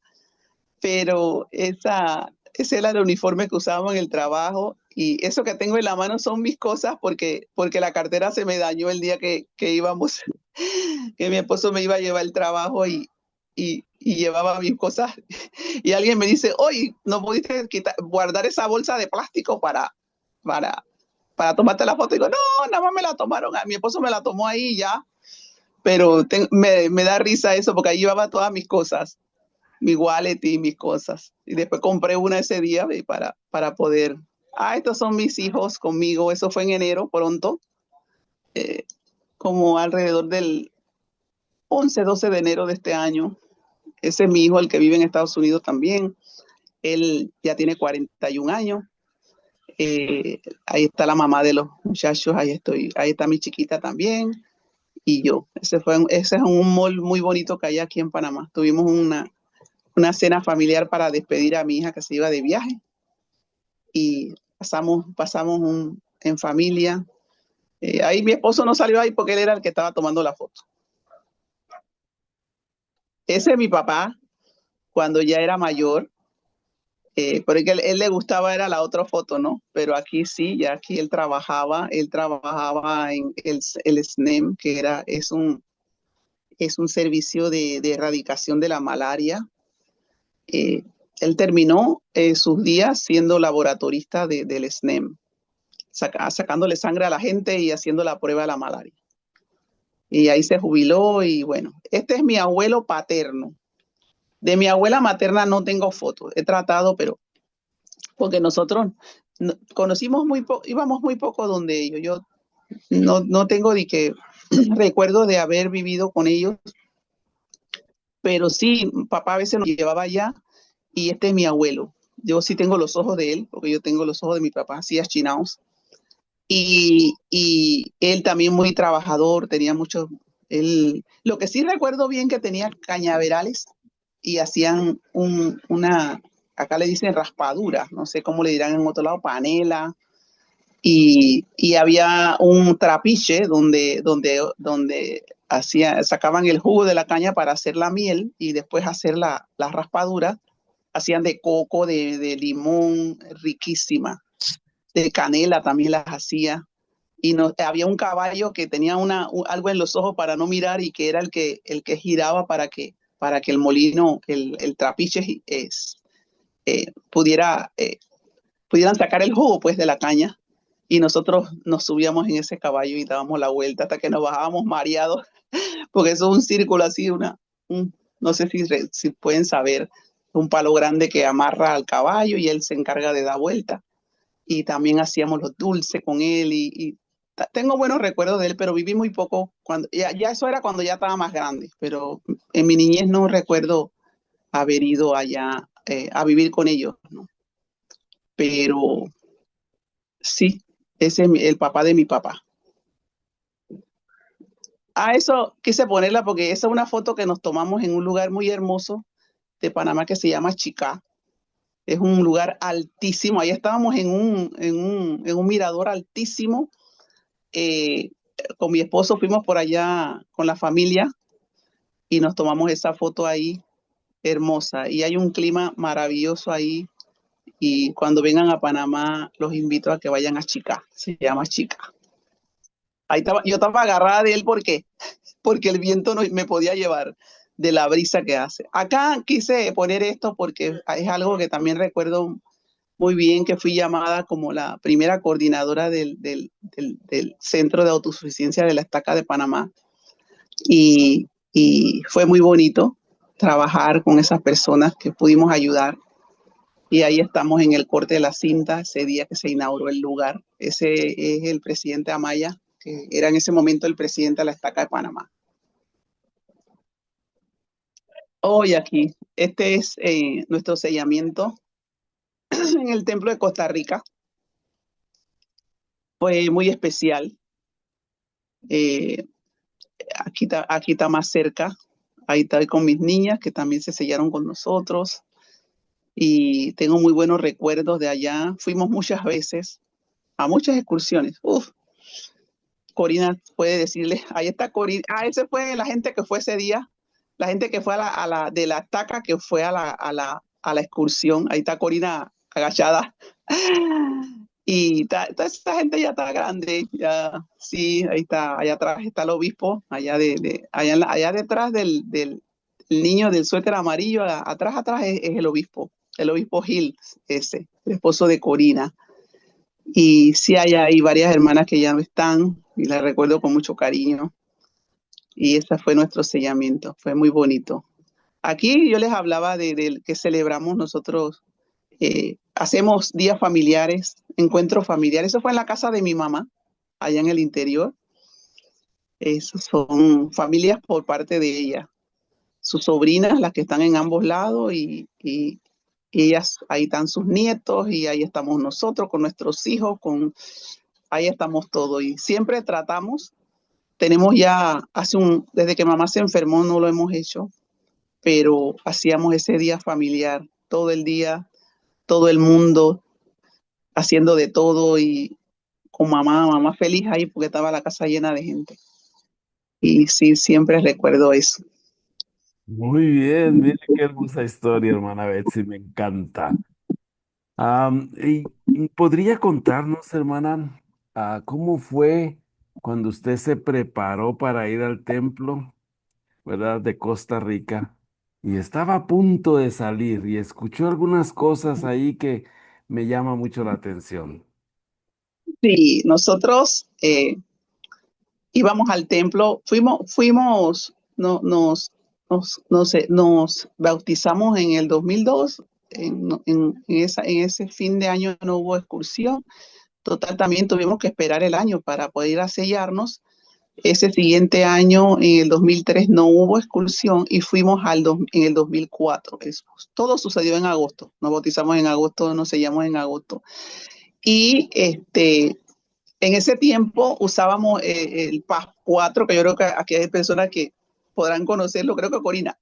Pero ese era el uniforme que usábamos en el trabajo, y eso que tengo en la mano son mis cosas porque la cartera se me dañó el día que íbamos, que mi esposo me iba a llevar el trabajo y llevaba mis cosas y alguien me dice, oye, ¿no pudiste guardar esa bolsa de plástico para tomarte la foto? Y digo, no, nada más me la tomaron, mi esposo me la tomó ahí ya, pero me da risa eso porque ahí llevaba todas mis cosas, mi wallet y mis cosas. Y después compré una ese día para poder. Estos son mis hijos conmigo. Eso fue en enero, pronto, como alrededor del 11, 12 de enero de este año. Ese es mi hijo, el que vive en Estados Unidos también. Él ya tiene 41 años. Ahí está la mamá de los muchachos, ahí está mi chiquita también. Y yo. Ese es un mall muy bonito que hay aquí en Panamá. Tuvimos una cena familiar para despedir a mi hija que se iba de viaje. Y pasamos en familia. Ahí mi esposo no salió ahí porque él era el que estaba tomando la foto. Ese es mi papá cuando ya era mayor. Porque él le gustaba, era la otra foto, ¿no? Pero aquí sí, ya aquí él trabajaba en el SNEM, es un servicio de erradicación de la malaria. Él terminó sus días siendo laboratorista del SNEM, sacándole sangre a la gente y haciendo la prueba de la malaria. Y ahí se jubiló y bueno, este es mi abuelo paterno. De mi abuela materna no tengo fotos, he tratado, pero porque nosotros conocimos íbamos muy poco donde ellos. Yo no tengo ni que recuerdo de haber vivido con ellos, pero sí, papá a veces nos llevaba allá y este es mi abuelo. Yo sí tengo los ojos de él, porque yo tengo los ojos de mi papá, así achinados. Y él también muy trabajador, tenía mucho. Lo que sí recuerdo bien que tenía cañaverales y hacían acá le dicen raspadura, no sé cómo le dirán en otro lado, panela, y había un trapiche donde sacaban el jugo de la caña para hacer la miel y después hacer la raspadura. Hacían de coco, de limón, riquísima, de canela también las hacía. Y había un caballo que tenía algo en los ojos para no mirar y que era el que giraba para que el molino, el trapiche pudieran sacar el jugo pues de la caña. Y nosotros nos subíamos en ese caballo y dábamos la vuelta hasta que nos bajábamos mareados, porque eso es un círculo así, no sé si pueden saber, un palo grande que amarra al caballo y él se encarga de dar vuelta. Y también hacíamos los dulces con él y tengo buenos recuerdos de él, pero viví muy poco cuando, ya eso era cuando ya estaba más grande, pero en mi niñez no recuerdo haber ido allá a vivir con ellos, ¿no? Pero sí, ese es el papá de mi papá. A eso quise ponerla porque esa es una foto que nos tomamos en un lugar muy hermoso de Panamá que se llama Chicá. Es un lugar altísimo. Ahí estábamos en un mirador altísimo. Eh, con mi esposo fuimos por allá con la familia y nos tomamos esa foto ahí hermosa. Y hay un clima maravilloso ahí. Y cuando vengan a Panamá, los invito a que vayan a Chicá. Se llama Chicá. Ahí estaba, yo estaba agarrada de él porque el viento no me podía llevar de la brisa que hace. Acá quise poner esto porque es algo que también recuerdo muy bien, que fui llamada como la primera coordinadora del Centro de Autosuficiencia de la Estaca de Panamá. Y fue muy bonito trabajar con esas personas que pudimos ayudar. Y ahí estamos en el corte de la cinta, ese día que se inauguró el lugar. Ese es el presidente Amaya, que era en ese momento el presidente de la Estaca de Panamá. Hoy aquí, este es nuestro sellamiento en el Templo de Costa Rica. Fue muy especial. Eh, aquí está más cerca. Ahí estoy con mis niñas que también se sellaron con nosotros. Y tengo muy buenos recuerdos de allá. Fuimos muchas veces a muchas excursiones. Uf, Corina puede decirle, ahí está Corina. Ese fue la gente que fue ese día. La gente que fue de la estaca que fue a la excursión. Ahí está Corina agachada. Y toda esa gente ya está grande, ya sí, ahí está, allá atrás está el obispo, allá detrás del niño del suéter amarillo, atrás es el obispo Gil, ese, el esposo de Corina. Y sí hay varias hermanas que ya no están, y las recuerdo con mucho cariño. Y ese fue nuestro sellamiento, fue muy bonito. Aquí yo les hablaba de que celebramos nosotros, hacemos días familiares, encuentros familiares. Eso fue en la casa de mi mamá, allá en el interior. Esos son familias por parte de ella. Sus sobrinas, las que están en ambos lados, y ellas, ahí están sus nietos, y ahí estamos nosotros con nuestros hijos, ahí estamos todos. Y siempre tratamos, tenemos ya, desde que mamá se enfermó no lo hemos hecho, pero hacíamos ese día familiar, todo el día, todo el mundo haciendo de todo y con mamá feliz ahí porque estaba la casa llena de gente. Y sí, siempre recuerdo eso. Muy bien, mire qué hermosa historia, hermana Betsy, me encanta. Y podría contarnos, hermana, cómo fue cuando usted se preparó para ir al templo, ¿verdad? De Costa Rica y estaba a punto de salir y escuchó algunas cosas ahí que me llama mucho la atención. Sí, nosotros íbamos al templo, nos bautizamos en el 2002, en ese fin de año no hubo excursión. Total, también tuvimos que esperar el año para poder ir a sellarnos. Ese siguiente año, en el 2003, no hubo excursión y fuimos en el 2004. Todo sucedió en agosto. Nos bautizamos en agosto, nos sellamos en agosto. Y en ese tiempo usábamos el PAS 4, que yo creo que aquí hay personas que podrán conocerlo, creo que Corina.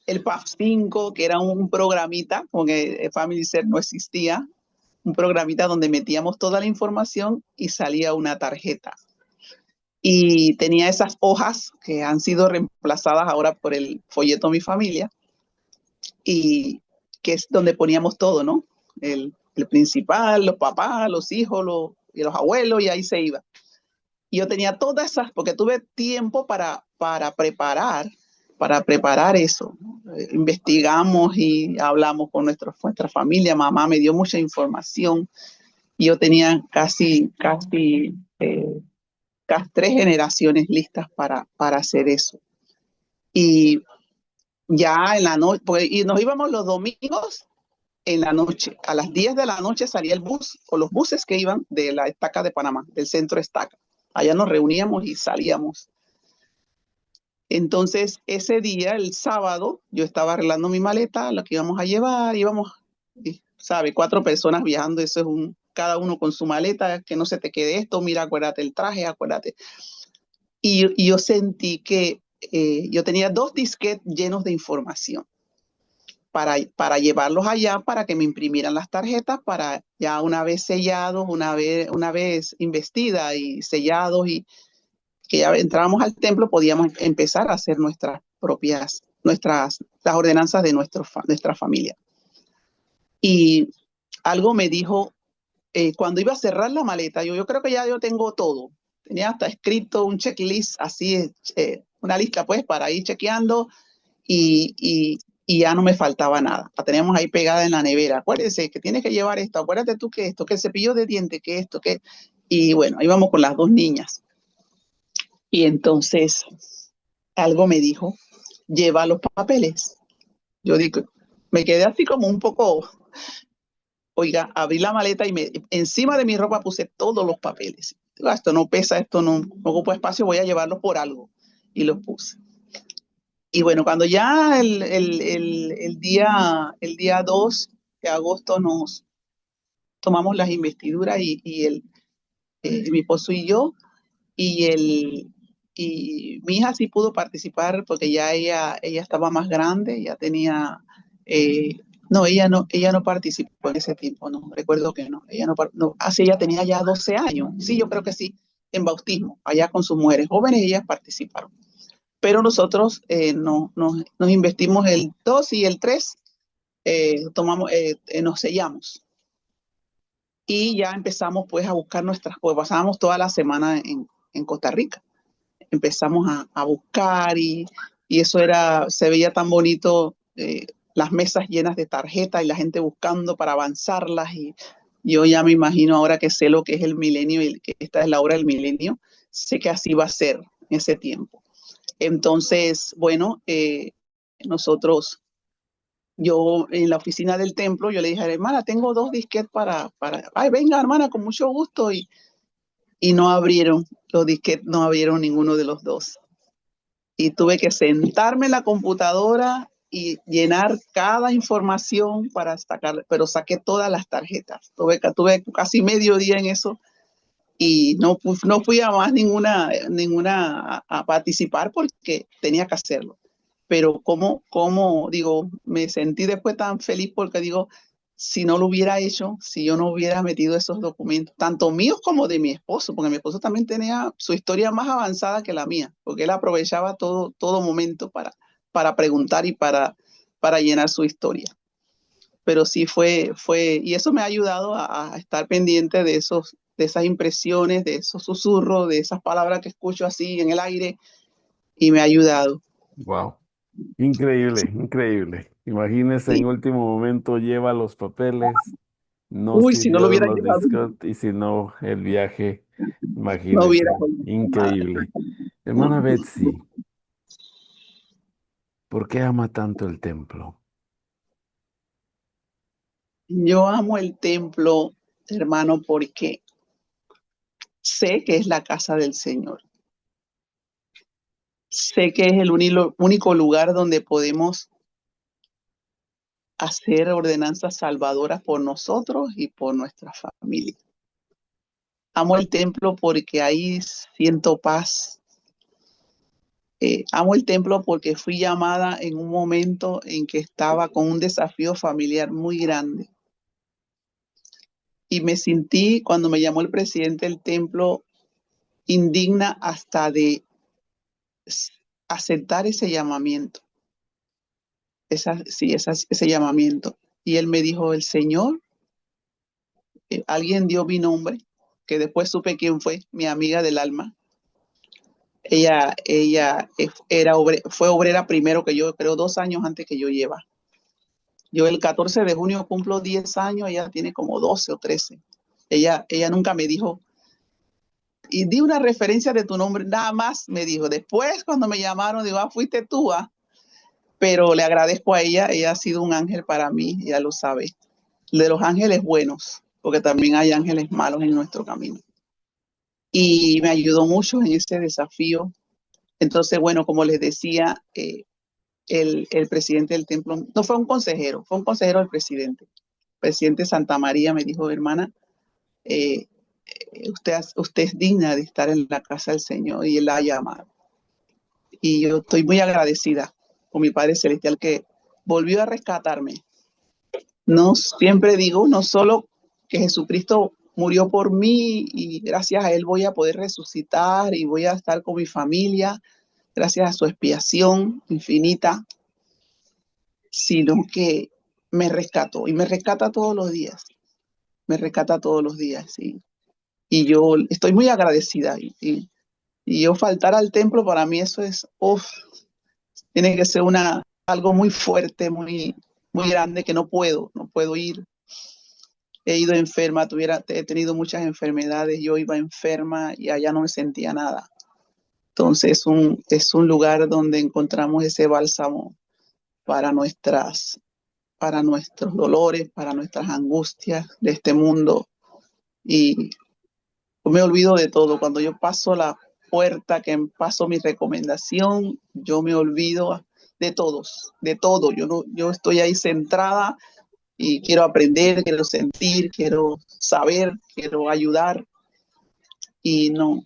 El PAS 5, que era un programita, porque Family Ser no existía, un programita donde metíamos toda la información y salía una tarjeta. Y tenía esas hojas que han sido reemplazadas ahora por el folleto Mi Familia, y que es donde poníamos todo, ¿no? El principal, los papás, los hijos, y los abuelos, y ahí se iba. Y yo tenía todas esas, porque tuve tiempo para preparar eso. Investigamos y hablamos con nuestra familia. Mamá me dio mucha información. Y yo tenía casi 3 generaciones listas para hacer eso. Y ya en la noche, y nos íbamos los domingos en la noche. A las 10 de la noche salía el bus o los buses que iban de la estaca de Panamá, del centro estaca. Allá nos reuníamos y salíamos. Entonces, ese día, el sábado, yo estaba arreglando mi maleta, lo que íbamos a llevar, sabe, 4 personas viajando, eso es cada uno con su maleta, que no se te quede esto, mira, acuérdate el traje, acuérdate. Y yo sentí que yo tenía 2 disquetes llenos de información para llevarlos allá, para que me imprimieran las tarjetas, para ya una vez sellados, una vez investida y sellados y que ya entrábamos al templo, podíamos empezar a hacer las ordenanzas de nuestra familia. Y algo me dijo, cuando iba a cerrar la maleta, yo creo que ya yo tengo todo. Tenía hasta escrito un checklist, así, una lista pues para ir chequeando y ya no me faltaba nada. La teníamos ahí pegada en la nevera. Acuérdense que tienes que llevar esto, acuérdate tú que esto, que el cepillo de diente, que esto, que... Y bueno, íbamos con las 2 niñas. Y entonces algo me dijo, lleva los papeles. Yo digo, me quedé así como un poco, oiga, abrí la maleta y encima de mi ropa puse todos los papeles. Digo, esto no pesa, esto no ocupa espacio, voy a llevarlos por algo. Y los puse. Y bueno, cuando ya el día 2 de agosto nos tomamos las investiduras y mi esposo y yo, y mi hija sí pudo participar porque ya ella estaba más grande, ya tenía, no, ella no participó en ese tiempo, no, recuerdo que no, ella tenía ya 12 años, sí, yo creo que sí, en bautismo, allá con sus mujeres jóvenes, ellas participaron. Pero nosotros nos investimos el 2 y el 3, nos sellamos. Y ya empezamos pues a buscar pues pasábamos toda la semana en Costa Rica. Empezamos a buscar y eso se veía tan bonito, las mesas llenas de tarjetas y la gente buscando para avanzarlas. Y yo ya me imagino ahora que sé lo que es el milenio y que esta es la hora del milenio, sé que así va a ser en ese tiempo. Entonces, bueno, yo en la oficina del templo, yo le dije, hermana, tengo 2 disquetes ay, venga, hermana, con mucho gusto. Y no abrieron los disquetes, no abrieron ninguno de los 2. Y tuve que sentarme en la computadora y llenar cada información para sacar, pero saqué todas las tarjetas. Tuve casi medio día en eso y no fui a más ninguna a participar porque tenía que hacerlo. Pero digo, me sentí después tan feliz porque digo, si no lo hubiera hecho, si yo no hubiera metido esos documentos, tanto míos como de mi esposo, porque mi esposo también tenía su historia más avanzada que la mía, porque él aprovechaba todo momento para preguntar y para llenar su historia. Pero sí y eso me ha ayudado a estar pendiente de esas impresiones, de esos susurros, de esas palabras que escucho así en el aire, y me ha ayudado. Wow. Increíble, increíble. Imagínese, en Sí. último momento lleva los papeles, no Uy, si no lo sirvieron hubiera los llevado, discos y si no, el viaje, no hubiera imagínese, podido nada. increíble. Hermana Betsy, ¿por qué ama tanto el templo? Yo amo el templo, hermano, porque sé que es la casa del Señor. Sé que es el único lugar donde podemos hacer ordenanzas salvadoras por nosotros y por nuestra familia. Amo el templo porque ahí siento paz. Amo el templo porque fui llamada en un momento en que estaba con un desafío familiar muy grande. Y me sentí, cuando me llamó el presidente del templo, indigna hasta de aceptar ese llamamiento. Ese llamamiento. Y él me dijo, el Señor, alguien dio mi nombre, que después supe quién fue, mi amiga del alma. Ella fue obrera primero que yo, creo 2 años antes que yo lleva. Yo el 14 de junio cumplo 10 años, ella tiene como 12 o 13. Ella nunca me dijo, y di una referencia de tu nombre, nada más me dijo. Después cuando me llamaron, digo, fuiste tú, pero le agradezco a ella ha sido un ángel para mí, ella lo sabe. de los ángeles buenos, porque también hay ángeles malos en nuestro camino. Y me ayudó mucho en ese desafío. Entonces, bueno, como les decía, el presidente del templo, no fue un consejero del presidente. El presidente Santa María me dijo, hermana, eh, usted es digna de estar en la casa del Señor y Él la ha llamado. Y yo estoy muy agradecida con mi Padre Celestial que volvió a rescatarme. No siempre digo, no solo que Jesucristo murió por mí y gracias a Él voy a poder resucitar y voy a estar con mi familia, gracias a su expiación infinita, sino que me rescató y me rescata todos los días, me rescata todos los días. ¿Sí? Y yo estoy muy agradecida. Y yo faltar al templo, para mí eso es, tiene que ser algo muy fuerte, muy, muy grande, que no puedo ir. He ido enferma, he tenido muchas enfermedades, yo iba enferma y allá no me sentía nada. Entonces es un lugar donde encontramos ese bálsamo para para nuestros dolores, para nuestras angustias de este mundo. Y me olvido de todo. Cuando yo paso la puerta, que paso mi recomendación, yo me olvido de todos, de todo. Yo estoy ahí centrada y quiero aprender, quiero sentir, quiero saber, quiero ayudar. Y no,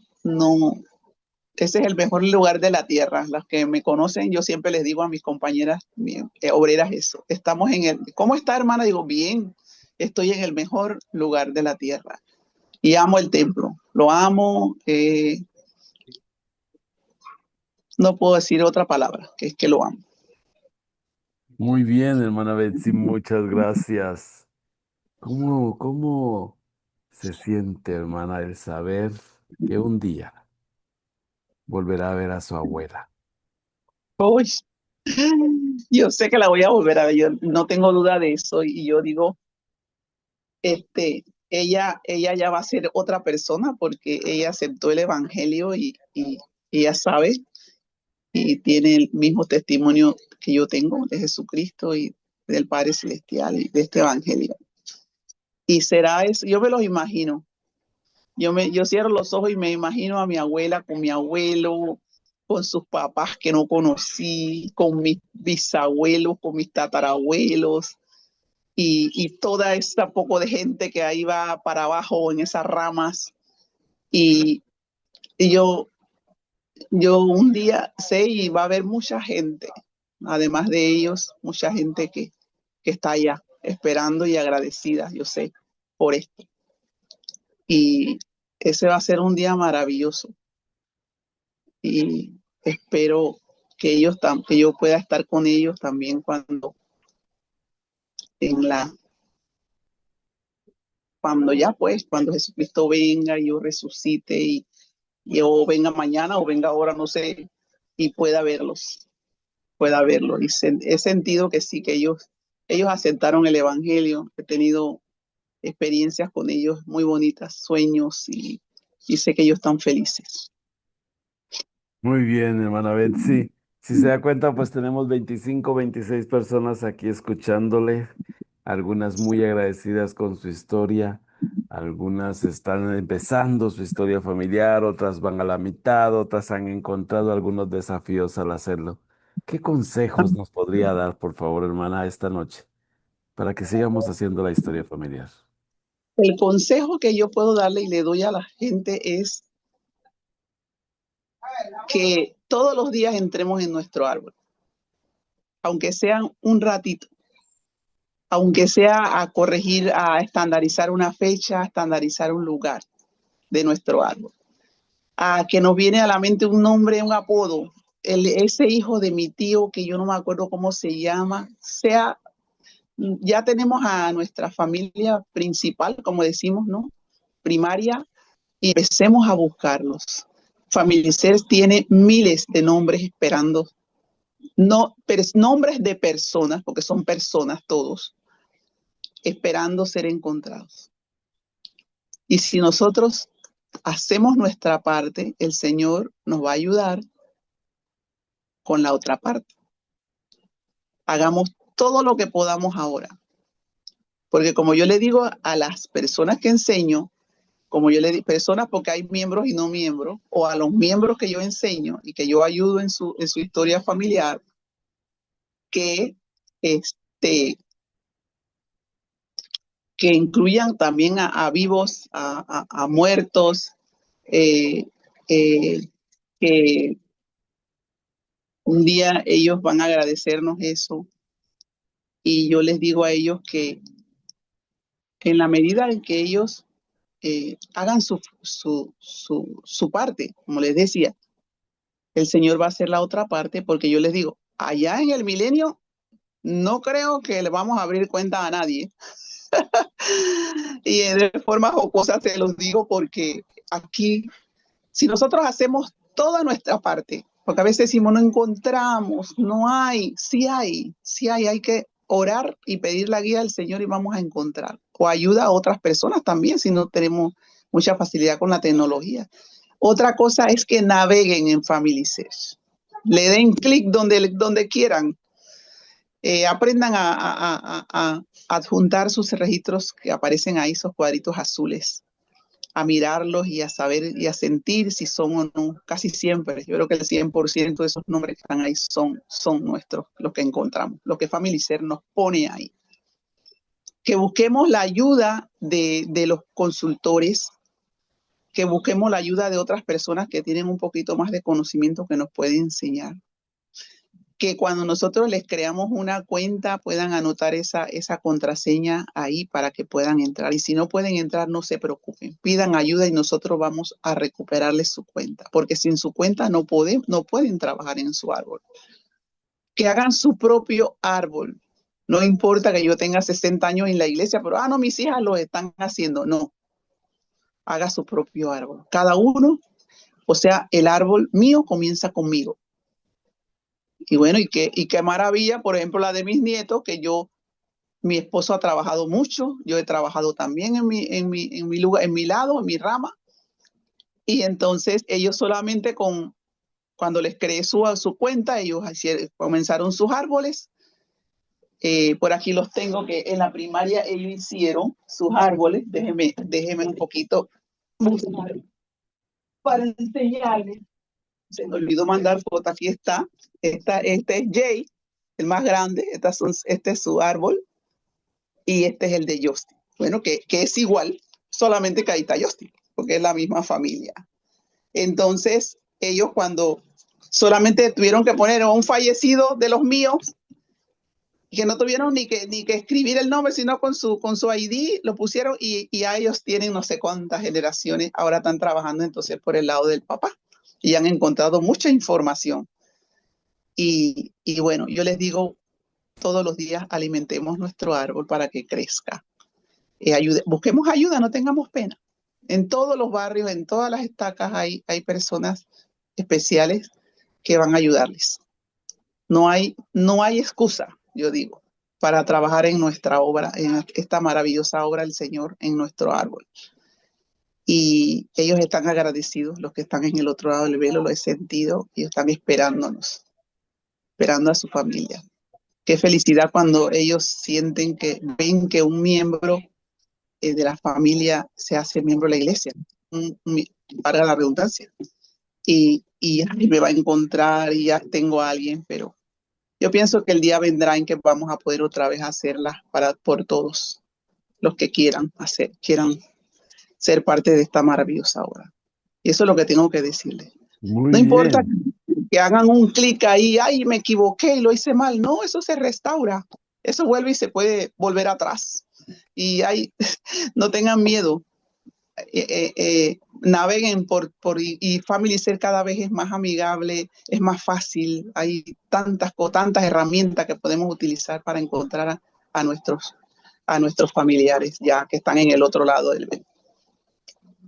ese es el mejor lugar de la tierra. Las que me conocen, yo siempre les digo a mis compañeras obreras eso. Estamos ¿cómo está, hermana? Digo, bien, estoy en el mejor lugar de la tierra. Y amo el templo, lo amo, no puedo decir otra palabra, que es que lo amo. Muy bien, hermana Betsy, muchas gracias. ¿Cómo se siente, hermana, el saber que un día volverá a ver a su abuela? Uy, yo sé que la voy a volver a ver, yo no tengo duda de eso, y yo digo, ella ya va a ser otra persona porque ella aceptó el evangelio y ella sabe y tiene el mismo testimonio que yo tengo de Jesucristo y del Padre Celestial y de este evangelio. Y será eso, yo me los imagino. Yo cierro los ojos y me imagino a mi abuela con mi abuelo, con sus papás que no conocí, con mis bisabuelos, con mis tatarabuelos y toda esta poco de gente que ahí va para abajo en esas ramas. Y, y yo un día sé y va a haber mucha gente, además de ellos, mucha gente que está allá esperando y agradecida, yo sé, por esto. Y ese va a ser un día maravilloso. Y espero que yo pueda estar con ellos también en la, cuando Jesucristo venga y yo resucite y o venga mañana o venga ahora, no sé, y pueda verlos. He sentido que sí, que ellos aceptaron el evangelio. He tenido experiencias con ellos muy bonitas, sueños y sé que ellos están felices. Muy bien, hermana Betsy. Si se da cuenta, pues tenemos 25, 26 personas aquí escuchándole, algunas muy agradecidas con su historia, algunas están empezando su historia familiar, otras van a la mitad, otras han encontrado algunos desafíos al hacerlo. ¿Qué consejos nos podría dar, por favor, hermana, esta noche para que sigamos haciendo la historia familiar? El consejo que yo puedo darle y le doy a la gente es que todos los días entremos en nuestro árbol, aunque sean un ratito, aunque sea a corregir, a estandarizar una fecha, a estandarizar un lugar de nuestro árbol. A que nos viene a la mente un nombre, un apodo, ese hijo de mi tío que yo no me acuerdo cómo se llama, ya tenemos a nuestra familia principal, como decimos, ¿no? Primaria, y empecemos a buscarlos. Familiares tiene miles de nombres esperando, no, nombres de personas, porque son personas todos, esperando ser encontrados. Y si nosotros hacemos nuestra parte, el Señor nos va a ayudar con la otra parte. Hagamos todo lo que podamos ahora Porque como yo le digo a las personas que enseño, como yo le digo, personas porque hay miembros y no miembros, o a los miembros que yo enseño y que yo ayudo en su historia familiar, que, este, que incluyan también a vivos, a muertos, eh, eh, que un día ellos van a agradecernos eso. Y yo les digo a ellos que en la medida en que ellos hagan su parte, como les decía, el Señor va a hacer la otra parte, porque yo les digo, allá en el milenio no creo que le vamos a abrir cuenta a nadie. Y de forma jocosa se los digo porque aquí, si nosotros hacemos toda nuestra parte, porque a veces decimos no encontramos, no hay, hay que orar y pedir la guía del Señor y vamos a encontrar. O ayuda a otras personas también si no tenemos mucha facilidad con la tecnología. Otra cosa es que naveguen en Family Search. Le den clic donde quieran. Aprendan a adjuntar sus registros que aparecen ahí, esos cuadritos azules, a mirarlos y a saber y a sentir si son o no, casi siempre. Yo creo que el 100% de esos nombres que están ahí son nuestros, los que encontramos, lo que Family Search nos pone ahí. Que busquemos la ayuda de los consultores, que busquemos la ayuda de otras personas que tienen un poquito más de conocimiento que nos pueden enseñar. Que cuando nosotros les creamos una cuenta puedan anotar esa contraseña ahí para que puedan entrar. Y si no pueden entrar, no se preocupen. Pidan ayuda y nosotros vamos a recuperarles su cuenta. Porque sin su cuenta no pueden trabajar en su árbol. Que hagan su propio árbol. No importa que yo tenga 60 años en la iglesia, pero no, mis hijas lo están haciendo. No. Haga su propio árbol. Cada uno, o sea, el árbol mío comienza conmigo. Y bueno, y qué maravilla, por ejemplo, la de mis nietos, que mi esposo ha trabajado mucho, yo he trabajado también en mi lugar, en mi lado, en mi rama, y entonces ellos solamente cuando les creé su cuenta, ellos comenzaron sus árboles. Por aquí los tengo, que en la primaria ellos hicieron sus árboles. Déjeme un poquito buscar para enseñarles. Se me olvidó mandar foto, aquí está. Este es Jay, el más grande, este es su árbol, y este es el de Justin. Bueno, que es igual, solamente que ahí está Justin, porque es la misma familia. Entonces, ellos cuando solamente tuvieron que poner un fallecido de los míos, que no tuvieron ni que escribir el nombre, sino con su ID, lo pusieron y a ellos tienen no sé cuántas generaciones, ahora están trabajando entonces por el lado del papá y han encontrado mucha información. Y bueno, yo les digo, todos los días alimentemos nuestro árbol para que crezca. Busquemos ayuda, no tengamos pena. En todos los barrios, en todas las estacas hay personas especiales que van a ayudarles. No hay excusa, yo digo, para trabajar en nuestra obra, en esta maravillosa obra del Señor en nuestro árbol. Y ellos están agradecidos, los que están en el otro lado del velo, lo he sentido, y están esperándonos, esperando a su familia. Qué felicidad cuando ellos ven que un miembro de la familia se hace miembro de la iglesia, para la redundancia. Y me va a encontrar y ya tengo a alguien, pero yo pienso que el día vendrá en que vamos a poder otra vez hacerla por todos los que quieran ser parte de esta maravillosa obra. Y eso es lo que tengo que decirles. Muy No importa bien. que hagan un clic ahí, ay, me equivoqué y lo hice mal. No, eso se restaura. Eso vuelve y se puede volver atrás. Y no tengan miedo. Naveguen y Family Search cada vez es más amigable, es más fácil. Hay tantas herramientas que podemos utilizar para encontrar a nuestros familiares ya que están en el otro lado del velo.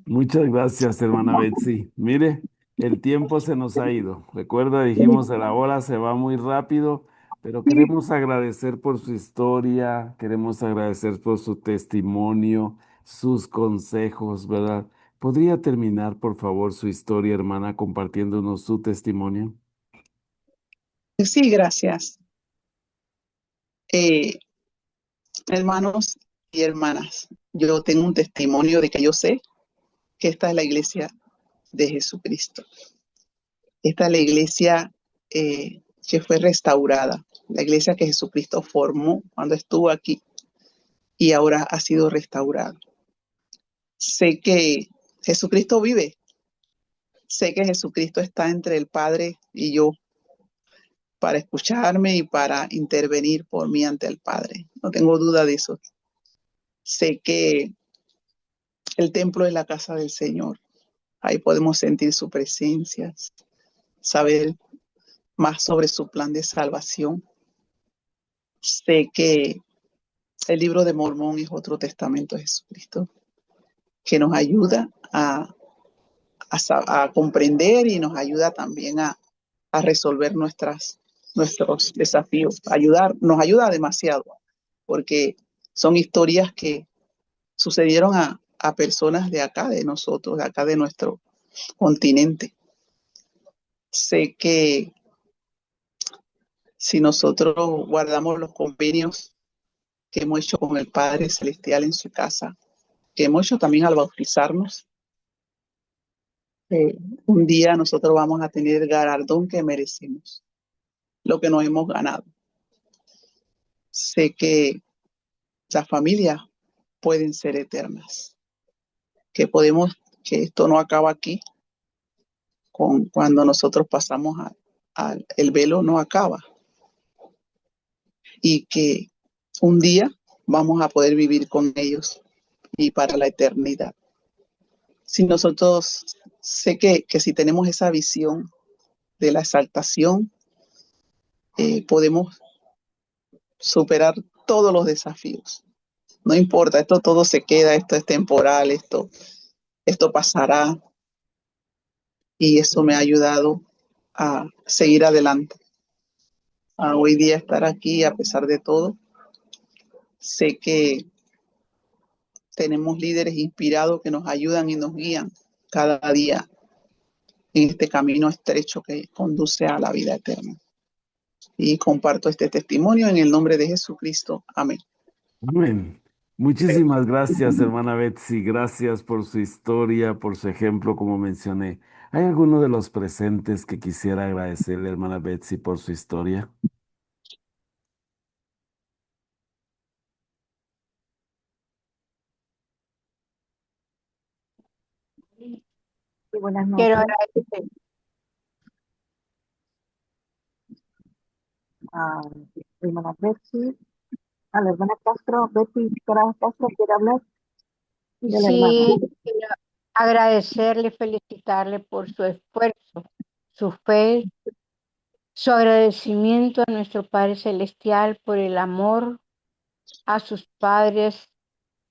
Muchas gracias, hermana Betsy. Mire, el tiempo se nos ha ido. Recuerda, dijimos, la hora se va muy rápido, pero queremos agradecer por su historia, queremos agradecer por su testimonio, sus consejos, ¿verdad? ¿Podría terminar, por favor, su historia, hermana, compartiéndonos su testimonio? Sí, gracias. Hermanos, y hermanas, yo tengo un testimonio de que yo sé que esta es la iglesia de Jesucristo. Esta es la iglesia que fue restaurada, la iglesia que Jesucristo formó cuando estuvo aquí y ahora ha sido restaurada. Sé que Jesucristo vive, sé que Jesucristo está entre el Padre y yo para escucharme y para intervenir por mí ante el Padre. No tengo duda de eso. Sé que el templo es la casa del Señor. Ahí podemos sentir su presencia, saber más sobre su plan de salvación. Sé que el libro de Mormón es otro testamento de Jesucristo que nos ayuda a comprender y nos ayuda también a resolver nuestros desafíos. Nos ayuda demasiado porque son historias que sucedieron a personas de acá, de nosotros, de acá de nuestro continente. Sé que si nosotros guardamos los convenios que hemos hecho con el Padre Celestial en su casa, que hemos hecho también al bautizarnos, un día nosotros vamos a tener el galardón que merecemos, lo que nos hemos ganado. Sé que las familias pueden ser eternas, que esto no acaba aquí, cuando nosotros pasamos el velo no acaba, y que un día vamos a poder vivir con ellos y para la eternidad. Si nosotros, sé que si tenemos esa visión de la exaltación, podemos superar todos los desafíos. No importa, esto todo se queda, esto es temporal, esto pasará, y eso me ha ayudado a seguir adelante, a hoy día estar aquí a pesar de todo. Sé que tenemos líderes inspirados que nos ayudan y nos guían cada día en este camino estrecho que conduce a la vida eterna. Y comparto este testimonio en el nombre de Jesucristo. Amén. Amén. Muchísimas gracias, hermana Betsy. Gracias por su historia, por su ejemplo, como mencioné. ¿Hay alguno de los presentes que quisiera agradecerle, hermana Betsy, por su historia? Sí, buenas Quiero noches agradecer. a la hermana Betsy, a la hermana Castro. Betsy Castro quiere hablar de la hermana. Sí, quiero agradecerle, felicitarle por su esfuerzo, su fe, su agradecimiento a nuestro Padre Celestial por el amor a sus padres,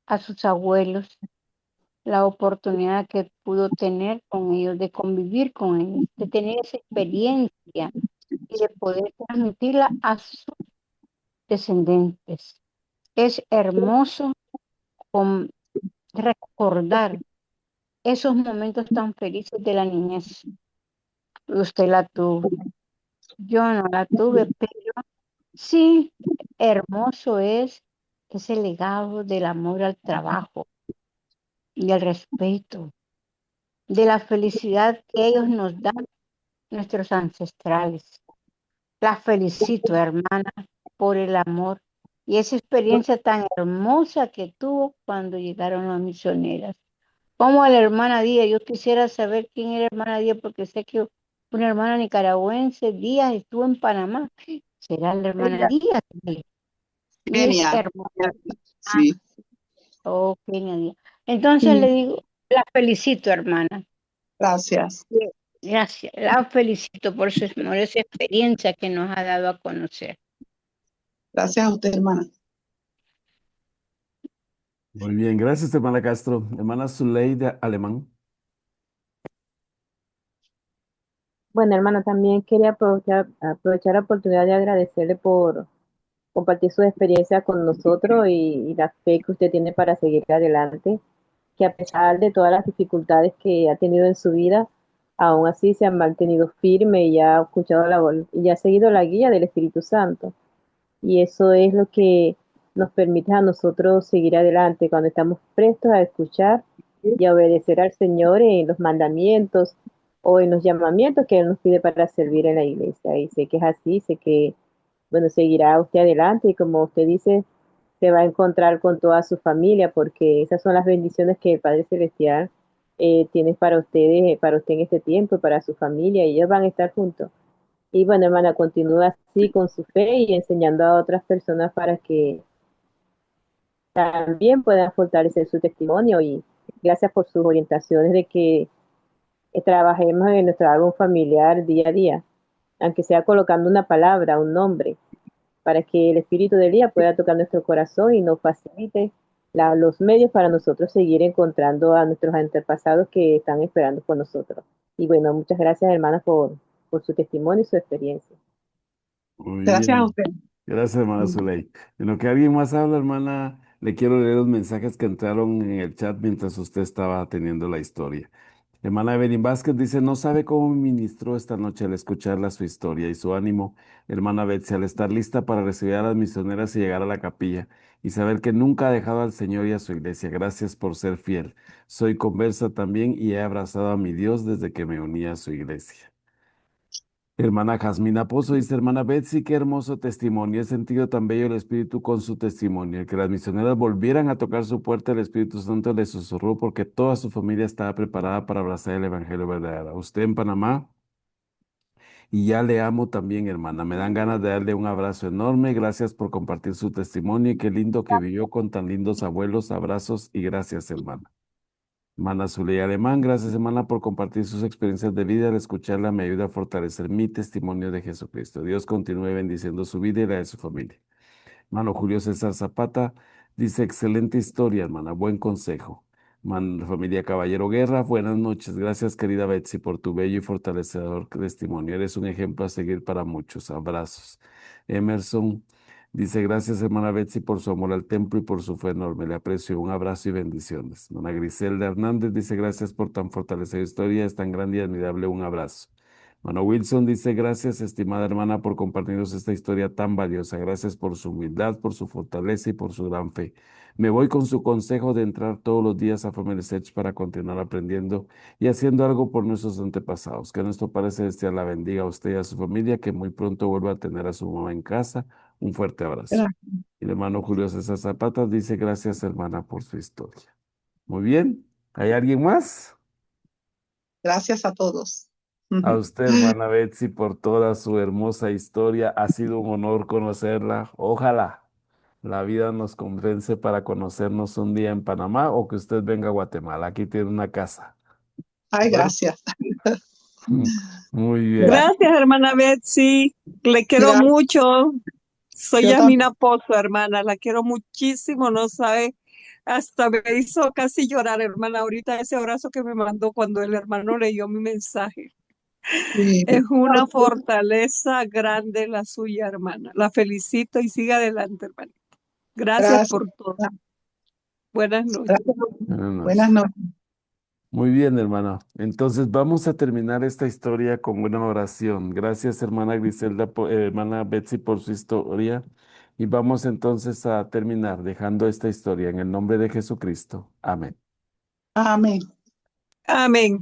a sus abuelos, la oportunidad que pudo tener con ellos, de convivir con ellos, de tener esa experiencia y de poder transmitirla a sus descendientes. Es hermoso recordar esos momentos tan felices de la niñez. Usted la tuvo, yo no la tuve, pero sí, hermoso es ese legado del amor al trabajo y al respeto, de la felicidad que ellos nos dan, nuestros ancestrales. La felicito, hermana, por el amor y esa experiencia tan hermosa que tuvo cuando llegaron las misioneras. Como a la hermana Díaz, yo quisiera saber quién era hermana Díaz, porque sé que una hermana nicaragüense, Díaz, estuvo en Panamá. ¿Será la hermana Díaz? Y es Genial. hermosa. Ah, Sí. ok, Díaz. Entonces le digo, la felicito, hermana. Gracias. Gracias, la felicito por su esa experiencia que nos ha dado a conocer. Gracias a usted, hermana. Muy bien, gracias, hermana Castro. Hermana Zuleida Alemán. Bueno, hermana, también quería aprovechar la oportunidad de agradecerle por compartir su experiencia con nosotros y la fe que usted tiene para seguir adelante, que a pesar de todas las dificultades que ha tenido en su vida, aún así se ha mantenido firme y ha escuchado y ha seguido la guía del Espíritu Santo. Y eso es nos permites a nosotros seguir adelante cuando estamos prestos a escuchar y a obedecer al Señor en los mandamientos o en los llamamientos que Él nos pide para servir en la iglesia. Y sé que es así, sé que, bueno, seguirá usted adelante y como usted dice, se va a encontrar con toda su familia porque esas son las bendiciones que el Padre Celestial tiene para ustedes, para usted en este tiempo y para su familia y ellos van a estar juntos. Y bueno, hermana, continúa así con su fe y enseñando a otras personas para que también puedan fortalecer su testimonio y gracias por sus orientaciones de que trabajemos en nuestro álbum familiar día a día, aunque sea colocando una palabra, un nombre, para que el espíritu de Elías pueda tocar nuestro corazón y nos facilite los medios para nosotros seguir encontrando a nuestros antepasados que están esperando por nosotros. Y bueno, muchas gracias, hermanas, por su testimonio y su experiencia. Muy Gracias a bien. usted. Gracias, hermana Zuley. En lo que alguien más habla, hermana, le quiero leer los mensajes que entraron en el chat mientras usted estaba teniendo la historia. Hermana Evelyn Vázquez dice, no sabe cómo me ministró esta noche al escucharla su historia y su ánimo. Hermana Betsy, al estar lista para recibir a las misioneras y llegar a la capilla y saber que nunca ha dejado al Señor y a su iglesia. Gracias por ser fiel. Soy conversa también y he abrazado a mi Dios desde que me uní a su iglesia. Hermana Jasmina Pozo dice, hermana Betsy, qué hermoso testimonio. He sentido tan bello el Espíritu con su testimonio. El que las misioneras volvieran a tocar su puerta, el Espíritu Santo le susurró porque toda su familia estaba preparada para abrazar el Evangelio verdadero. Usted en Panamá, y ya le amo también, hermana. Me dan ganas de darle un abrazo enorme. Gracias por compartir su testimonio y qué lindo que vivió con tan lindos abuelos. Abrazos y gracias, hermana. Hermana Zuleya Alemán, gracias hermana por compartir sus experiencias de vida. Al escucharla me ayuda a fortalecer mi testimonio de Jesucristo. Dios continúe bendiciendo su vida y la de su familia. Hermano Julio César Zapata dice, excelente historia, hermana, buen consejo. Familia Caballero Guerra, buenas noches. Gracias, querida Betsy, por tu bello y fortalecedor testimonio. Eres un ejemplo a seguir para muchos. Abrazos. Emerson dice, gracias, hermana Betsy, por su amor al templo y por su fe enorme. Le aprecio. Un abrazo y bendiciones. Dona Griselda Hernández dice, gracias por tan fortalecida historia. Es tan grande y admirable. Un abrazo. Bueno, Wilson dice, gracias, estimada hermana, por compartirnos esta historia tan valiosa. Gracias por su humildad, por su fortaleza y por su gran fe. Me voy con su consejo de entrar todos los días a Family Search para continuar aprendiendo y haciendo algo por nuestros antepasados. Que nuestro Padre Celestial la bendiga a usted y a su familia, que muy pronto vuelva a tener a su mamá en casa. Un fuerte abrazo. Y el hermano Julio César Zapata dice, gracias, hermana, por su historia. Muy bien. ¿Hay alguien más? Gracias a todos. A usted, hermana Betsy, por toda su hermosa historia. Ha sido un honor conocerla. Ojalá la vida nos convence para conocernos un día en Panamá o que usted venga a Guatemala. Aquí tiene una casa. Ay, Bueno, gracias. muy bien. Gracias, hermana Betsy. Le quiero Gracias. mucho. Soy Yo también. Yasmina Pozo, hermana. La quiero muchísimo, no sabe. Hasta me hizo casi llorar, hermana, ahorita ese abrazo que me mandó cuando el hermano leyó mi mensaje. Sí. Es una fortaleza grande la suya, hermana. La felicito y siga adelante, hermana. Gracias Gracias. por todo. Buenas noches. Gracias. Buenas noches. Buenas noches. Muy bien, hermano. Entonces vamos a terminar esta historia con una oración. Gracias, hermana Griselda, hermana Betsy, por su historia. Y vamos entonces a terminar dejando esta historia en el nombre de Jesucristo. Amén. Amén. Amén.